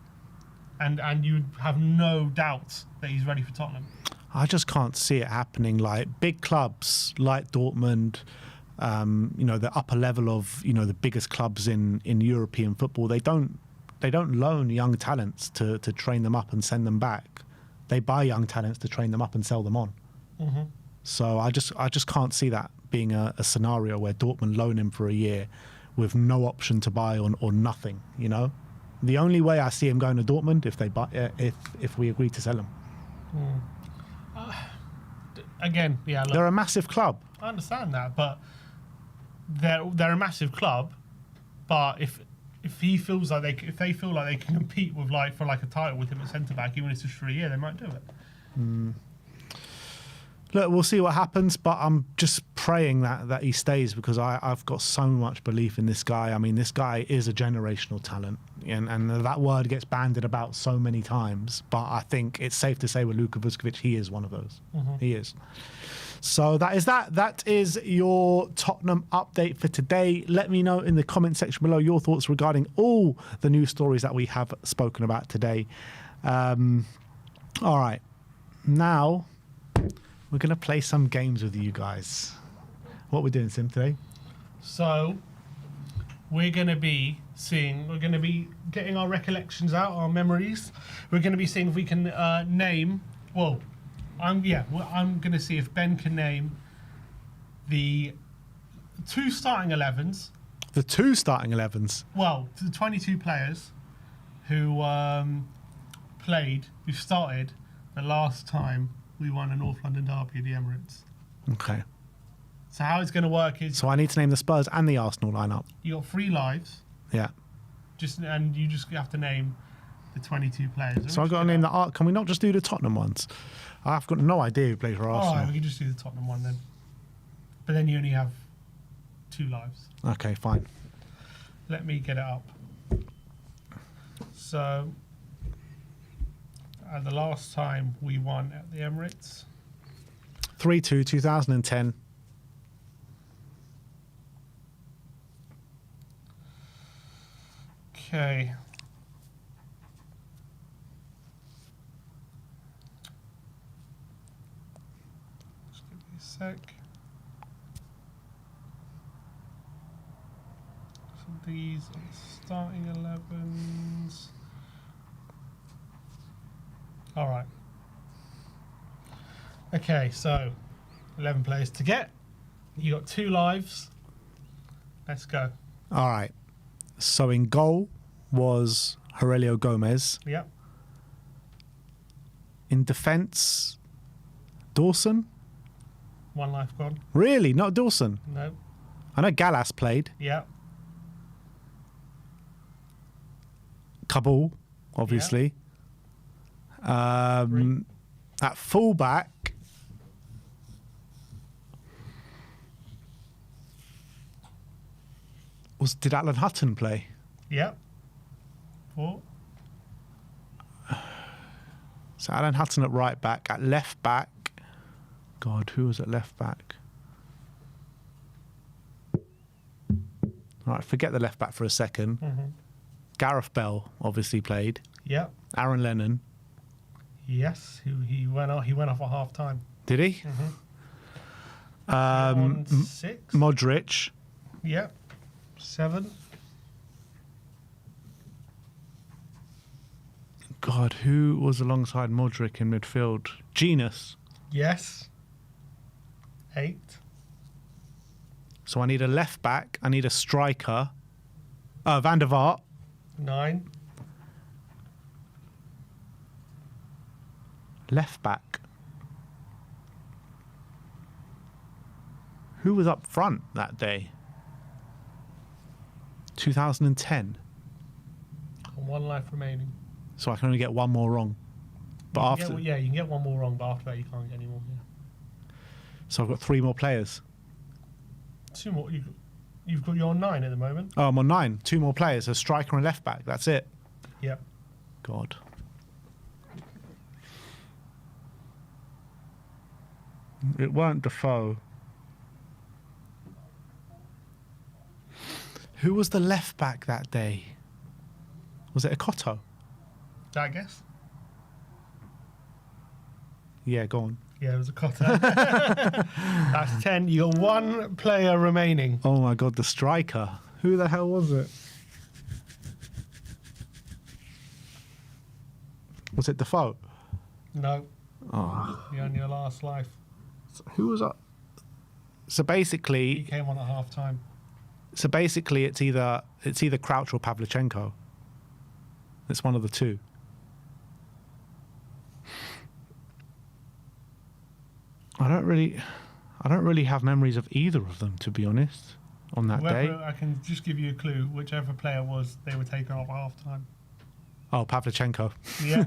and you have no doubt that he's ready for Tottenham. I just can't see it happening. Like big clubs like Dortmund, the upper level of the biggest clubs in European football, they don't loan young talents to train them up and send them back. They buy young talents to train them up and sell them on. So I just can't see that being a scenario where Dortmund loan him for a year with no option to buy or nothing, The only way I see him going to Dortmund if we agree to sell him. Again, yeah. Look, they're a massive club. I understand that, but they're a massive club. But if they feel like they can compete with for a title with him at centre back, even if it's just for a year, they might do it. Look, we'll see what happens, but I'm just praying that he stays because I've got so much belief in this guy. I mean, this guy is a generational talent, and that word gets bandied about so many times, but I think it's safe to say with Luka Vuskovic, he is one of those. He is. So that is that. That is your Tottenham update for today. Let me know in the comment section below your thoughts regarding all the news stories that we have spoken about today. All right. Now we're going to play some games with you guys. What we're doing, Sim, today? So we're going to be getting our recollections out, our memories. We're going to be seeing if we can name. I'm going to see if Ben can name the two starting 11s. The two starting 11s? Well, the 22 players who started the last time we won a North London derby at the Emirates. Okay. So how it's going to work is... So I need to name the Spurs and the Arsenal lineup. You got 3 lives. Yeah. And you just have to name the 22 players. So I've got to name the... Can we not just do the Tottenham ones? I've got no idea who plays for Arsenal. All right, we can just do the Tottenham one then. But then you only have 2 lives. Okay, fine. Let me get it up. So... the last time we won at the Emirates. 3-2, 2010. Okay. Just give me a sec. So these are the starting 11s. All right. Okay, so 11 players to get. You got 2 lives. Let's go. All right. So in goal was Aurelio Gomez. Yep. In defence, Dawson. One life gone. Really? Not Dawson? No. I know Gallas played. Yeah. Kabul, obviously. At fullback, did Alan Hutton play? Yeah. 4. So Alan Hutton at right back. At left back, God, who was at left back? All right, forget the left back for a second. Gareth Bell obviously played. Yeah. Aaron Lennon. Yes, he went off. He went off at half time. Did he? On 6. Modric. Yeah. 7. God, who was alongside Modric in midfield? Genus. Yes. 8. So I need a left back. I need a striker. Van der Vaart. 9. Left back. Who was up front that day? 2010. And 1 life remaining. So I can only get one more wrong. But You can you can get 1 more wrong, but after that you can't get any more. Yeah. So I've got 3 more players. 2 more. You've got your 9 at the moment. Oh, I'm on 9. 2 more players. A striker and left back. That's it. Yep. God. It weren't Defoe. Who was the left back that day? Was it Ekoto? I guess. Yeah, go on. Yeah, it was a Cotter. That's 10. You got 1 player remaining. Oh my God, the striker. Who the hell was it? Was it Defoe? No. Oh. You're on your last life. Who was that? So He basically, came on at half time. it's either Crouch or Pavlyuchenko. It's one of the two. I don't really have memories of either of them, to be honest, on that day. I can just give you a clue. Whichever player was, they were taken off at half time. Oh, Pavlyuchenko. Yeah.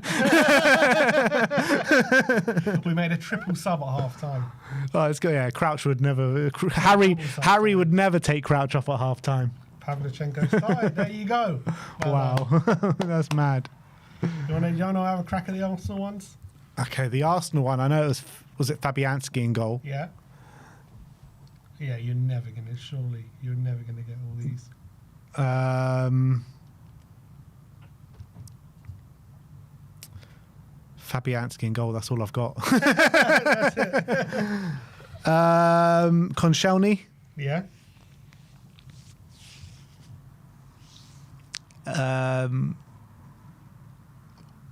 We made a triple sub at half time. Oh, it's good. Yeah, Crouch would never. Harry would never take Crouch off at half time. Pavlyuchenko started. There you go. Wow, that's mad. You want to have a crack at the Arsenal ones? Okay, the Arsenal one. I know it was it Fabianski in goal. Yeah. Yeah, you're never gonna get all these. Fabianski in goal. That's all I've got. That's it. Koscielny. Yeah.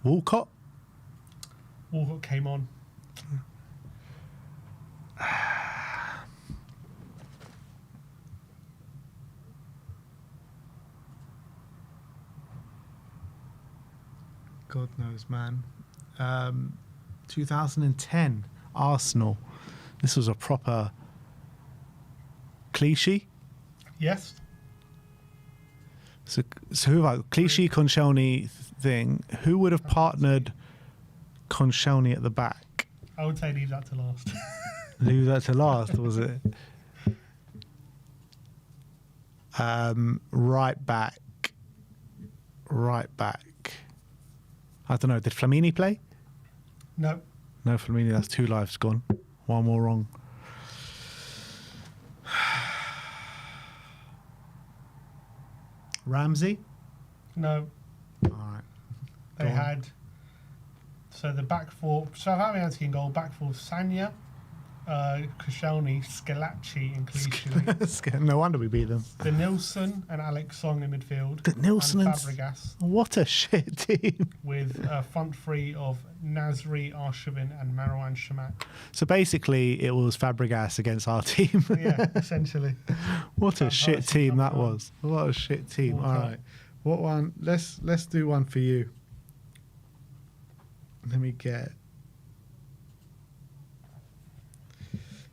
Walcott. Walcott came on. God knows, man. 2010 Arsenal. This was a proper cliche. Yes. So who about cliche Koscielny thing? Who would have partnered Koscielny at the back? I would say leave that to last. Leave that to last, was it? Right back. I don't know. Did Flamini play? No. No, Flamini. That's 2 lives gone. 1 more wrong. Ramsey? No. All right. They Go on. had. So the back four. So Fabianski in goal. Back four. Sanya, Koscielny, Scalacci, and Clichy. No wonder we beat them. The Nilsson and Alex Song in midfield. The Nilsson and Fabregas what a shit team. with a front three of Nasri, Arshavin, and Marwan Shamak. So basically, it was Fabregas against our team. Yeah, essentially. What a shit Harrison team that jumped on. was. What a shit team. Walker. All right. What one? Let's do one for you. Let me get.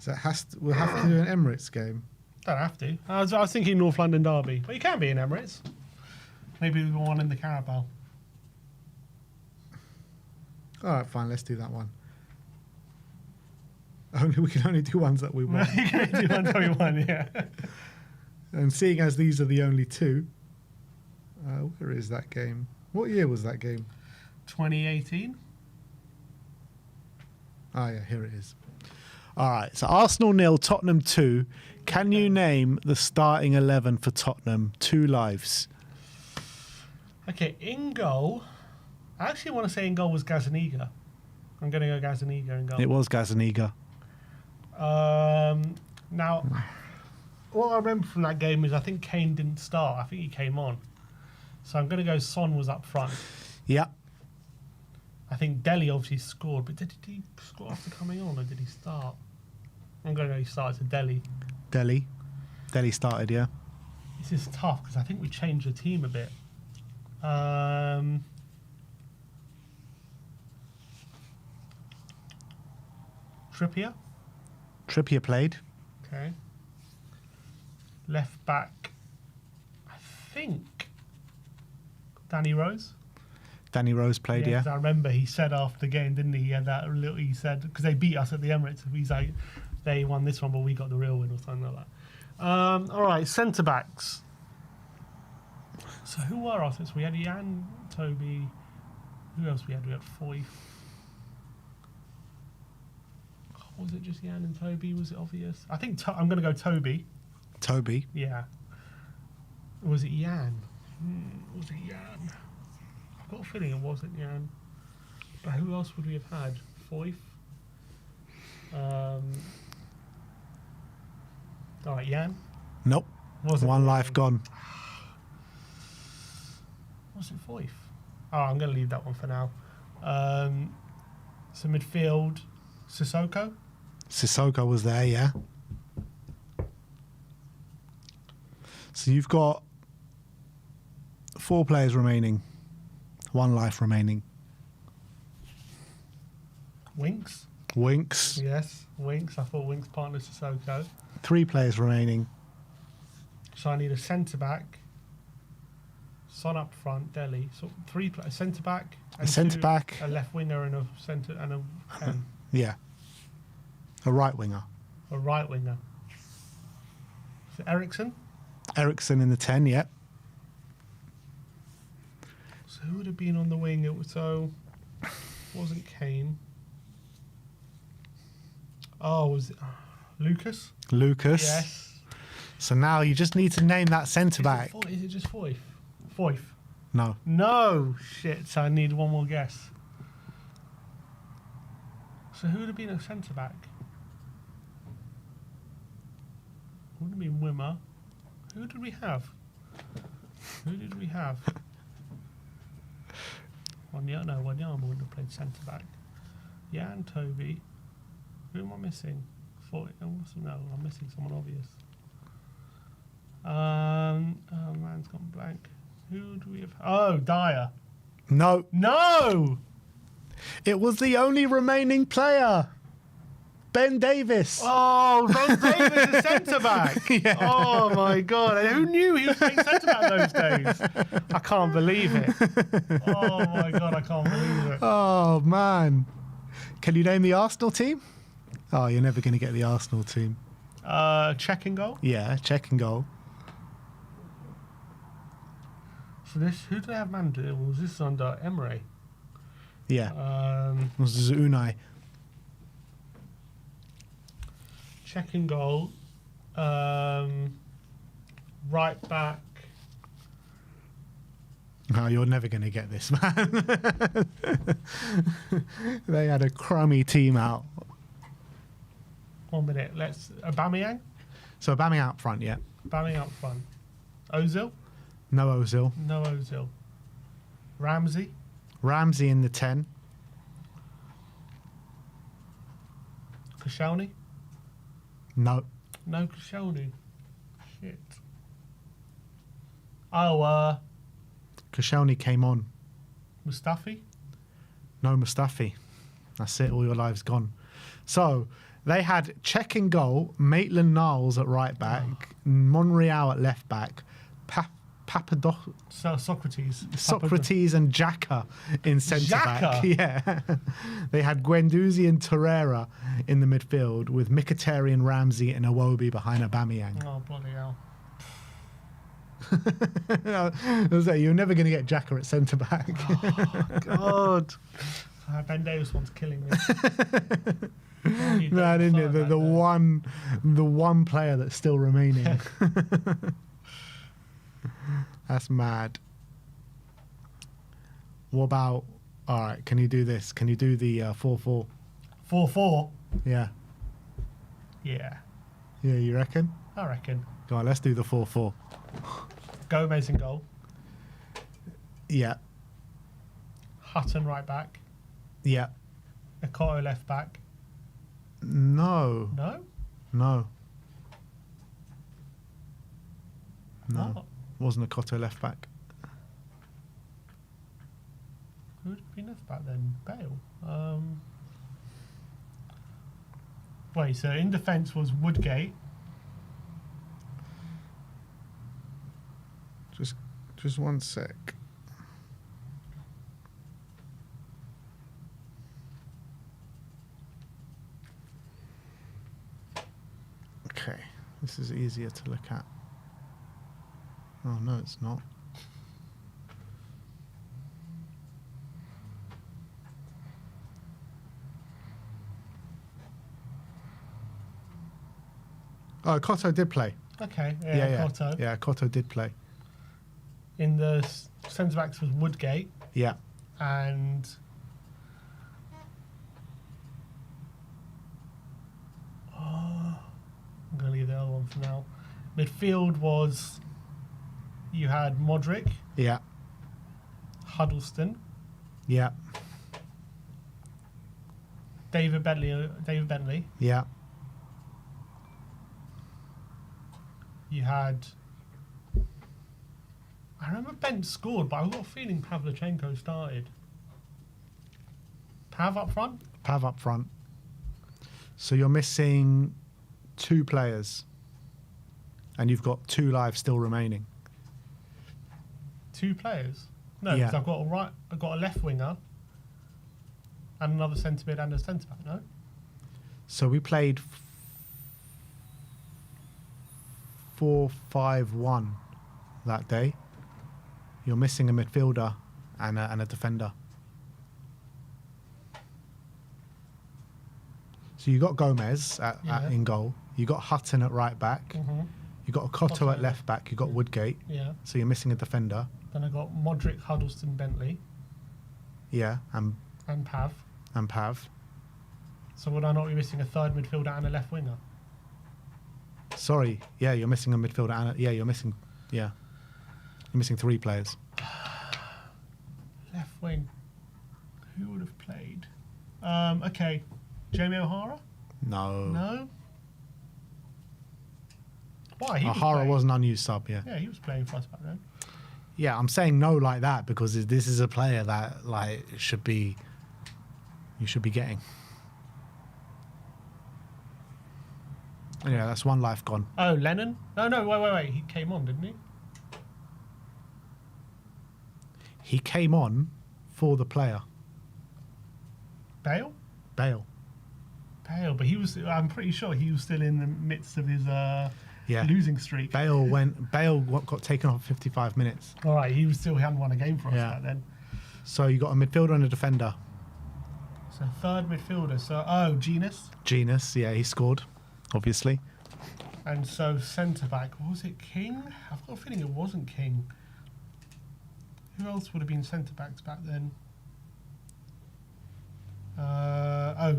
So we'll have to do an Emirates game. Don't have to. I was thinking North London derby, but you can be in Emirates. Maybe we want one in the Carabao. All right, fine. Let's do that one. We can only do ones that we want. You can do one that we want, yeah. And seeing as these are the only two, where is that game? What year was that game? 2018. Oh, yeah, here it is. All right, so Arsenal 0, Tottenham 2. Can you name the starting 11 for Tottenham? 2 lives. Okay, in goal, I actually want to say in goal was Gazaniga. I'm going to go Gazaniga in goal. It was Gazaniga. Now, what I remember from that game is I think Kane didn't start. I think he came on. So I'm going to go Son was up front. Yeah. I think Dele obviously scored, but did he score after coming on or did he start? I'm going to go he started to Dele. Dele started, yeah. This is tough because I think we changed the team a bit. Trippier played. Okay. Left back, I think Danny Rose. Danny Rose played, yeah. 'Cause I remember he said after the game, didn't he? He had that little, he said, because they beat us at the Emirates. He's like, they won this one, but we got the real win or something like that. All right, centre backs. So who were our centre? We had Jan, Toby. Who else we had? We had Foyth. Was it just Jan and Toby? Was it obvious? I think I'm going to go Toby. Toby. Yeah. Or was it Jan? Was it Jan? I've got a feeling it wasn't Jan. But who else would we have had? Foyth? Alright, Jan? Nope. Was it One life gone. Was it Foyth? Oh, I'm going to leave that one for now. So midfield, Sissoko? Sissoko was there, yeah. So you've got 4 players remaining. 1 life remaining. Winks? Winks. Yes, Winks. I thought Winks partner Sissoko. 3 players remaining. So I need a centre-back. Son up front, Dele. So 3 players. Centre-back. A centre-back. A left winger and a centre and a 10. Yeah. A right winger. A right winger. So Ericsson. Ericsson in the 10, yeah. So who would have been on the wing? So wasn't Kane. Oh, was it Lucas? Lucas. Yes. So now you just need to name that centre back. Is it just Foyth? Foyth. No. No. Shit. So I need one more guess. So who would have been a centre back? Would have been Wimmer. Who did we have? Wanyama wouldn't have played centre back. Yeah, and Toby. Who am I missing? No, I'm missing someone obvious. Oh, man's gone blank. Who do we have? Oh, Dyer. No. No! It was the only remaining player. Ben Davis. Oh, Ben Davis is centre back. Yeah. Oh my god! And who knew he was playing centre back those days? I can't believe it. Oh my god, I can't believe it. Oh, man. Can you name the Arsenal team? Oh, you're never going to get the Arsenal team. Check and goal. Yeah, check and goal. So who do they have manager? Was this under Emery? Yeah. This is Unai. Check and goal. Right back. Oh, you're never going to get this, man. They had a crummy team out. 1 minute. Aubameyang. So Aubameyang out front, yeah. Aubameyang up front. Ozil. No Ozil. No Ozil. Ramsey. Ramsey in the 10. Koscielny. No. No Koscielny. Shit. Oh, Koscielny came on. Mustafi. No Mustafi. That's it. All your lives gone. So They had Czech in goal, Maitland-Niles at right back, Monreal at left back, Socrates and Xhaka in centre back. Yeah. They had Guendouzi and Torreira in the midfield with Mkhitaryan, Ramsey and Iwobi behind Aubameyang. Oh, bloody hell. I was like, you're never going to get Xhaka at centre back. Oh, God. Ben Davis one's killing me. Man, isn't it? The one player that's still remaining. That's mad. What about? All right, can you do this? Can you do the 4-4? 4-4. Yeah. Yeah. Yeah, you reckon? I reckon. Go on, let's do the 4-4. Gomez in goal. Yeah. Hutton right back. Yeah. Ekoto left back. No. No? No. No. What? Wasn't Ekoto left back. Who would have been left back then? Bale. Wait, so in defence was Woodgate. Just one sec. Okay, this is easier to look at. Oh no, it's not. Oh, Ekoto did play. Okay, yeah. Ekoto. Yeah, Ekoto did play. In the centre backs was Woodgate Yeah. and I'm going to leave the other one for now. Midfield was you had Modric, Yeah. Huddleston, Yeah. David Bentley. Yeah. You had. I remember Bent scored, but I've got a feeling Pavlyuchenko started. Pav up front? Pav up front. So you're missing 2 players. And you've got 2 lives still remaining. 2 players? No, Yeah. because I've got a left winger and another centre mid and a centre back, no? So we played 4-5-1 that day. You're missing a midfielder and a defender. So you got Gomez in goal. You got Hutton at right back. Mm-hmm. You got Ekoto at left back. You got Woodgate. Yeah. So you're missing a defender. Then I got Modric, Huddleston, Bentley. Yeah, And Pav. and Pav. So would I not be missing a third midfielder and a left winger? Sorry, yeah, you're missing a midfielder and you're missing 3 players. Left wing. Who would have played? Okay. Jamie O'Hara? No. No? Why? O'Hara was an unused sub, yeah. Yeah, he was playing for us back then. Yeah, I'm saying no like that because this is a player that you should be getting. Anyway, that's 1 life gone. Oh, Lennon? No, wait. He came on, didn't he? He came on for the player. Bale, Bale. but I'm pretty sure he was still in the midst of his losing streak. Bale got taken off 55 minutes. All right, he hadn't won a game for us back then. So you got a midfielder and a defender. So third midfielder. So Genus, yeah, he scored, obviously. And so centre back, was it King? I've got a feeling it wasn't King. Who else would have been centre backs back then?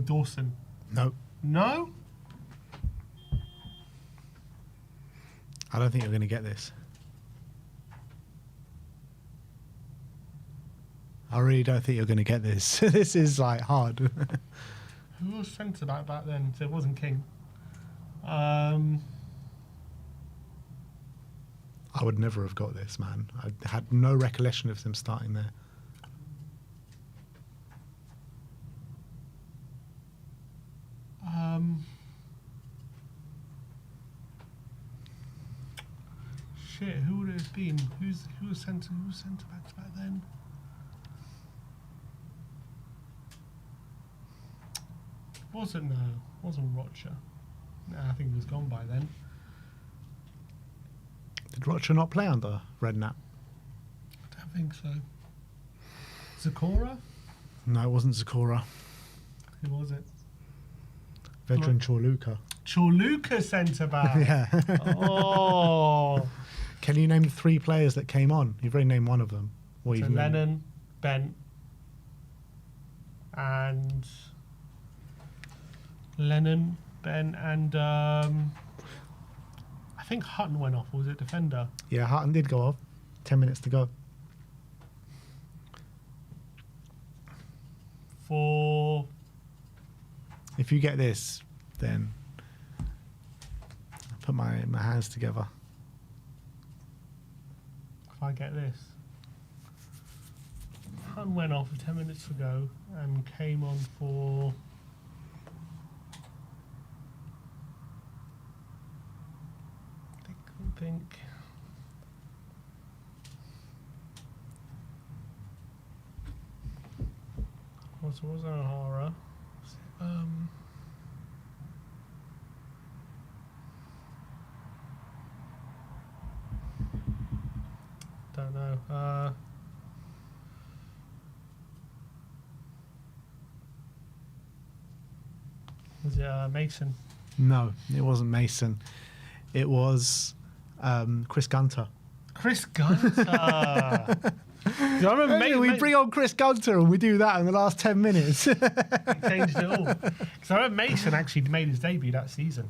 Dawson. No. No? I don't think you're going to get this. I really don't think you're going to get this. This is hard. Who was centre back then? So it wasn't King. I would never have got this, man. I had no recollection of him starting there. shit, who would it have been? Who was centre backs back then? Wasn't Rocher. Nah, I think he was gone by then. Did Rocher not play under Redknapp? I don't think so. Zakora? No, it wasn't Zakora. Who was it? Veteran Chorluka. Chorluka centre back. Yeah. Oh. Can you name the 3 players that came on? You've already named one of them. So Lennon, Bent, and I think Hutton went off. Or was it defender? Yeah, Hutton did go off. 10 minutes to go. If you get this, then I'll put my hands together. If I get this. Hutton went off 10 minutes ago and came on for... I think... Was O'Hara? Don't know. Was it Mason? No, it wasn't Mason. It was Chris Gunter. Chris Gunter. We bring on Chris Gunter and we do that in the last 10 minutes. He changed it all. Because I remember Mason actually made his debut that season.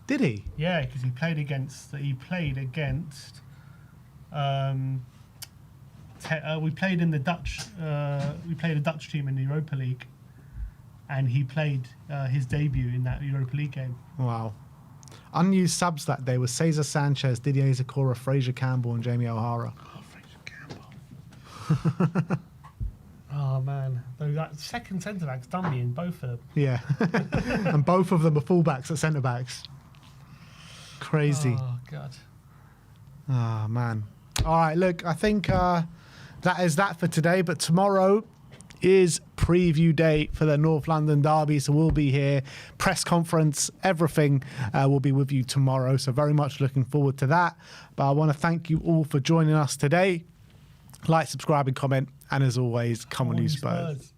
Did he? Yeah, because he played against. We played in the Dutch. We played a Dutch team in the Europa League, and he played his debut in that Europa League game. Wow. Unused subs that day was Cesar Sanchez, Didier Zakora, Fraser Campbell, and Jamie O'Hara. Oh, Fraser Campbell. Oh man, that second centre back's done me in both of them. Yeah, and both of them are fullbacks at centre backs. Crazy. Oh god. Oh man. All right, look, I think that is that for today. But tomorrow is preview day for the North London derby, so we'll be here, press conference, everything will be with you tomorrow. So very much looking forward to that. But I want to thank you all for joining us today. Like, subscribe, and comment. And as always, come on, you Spurs.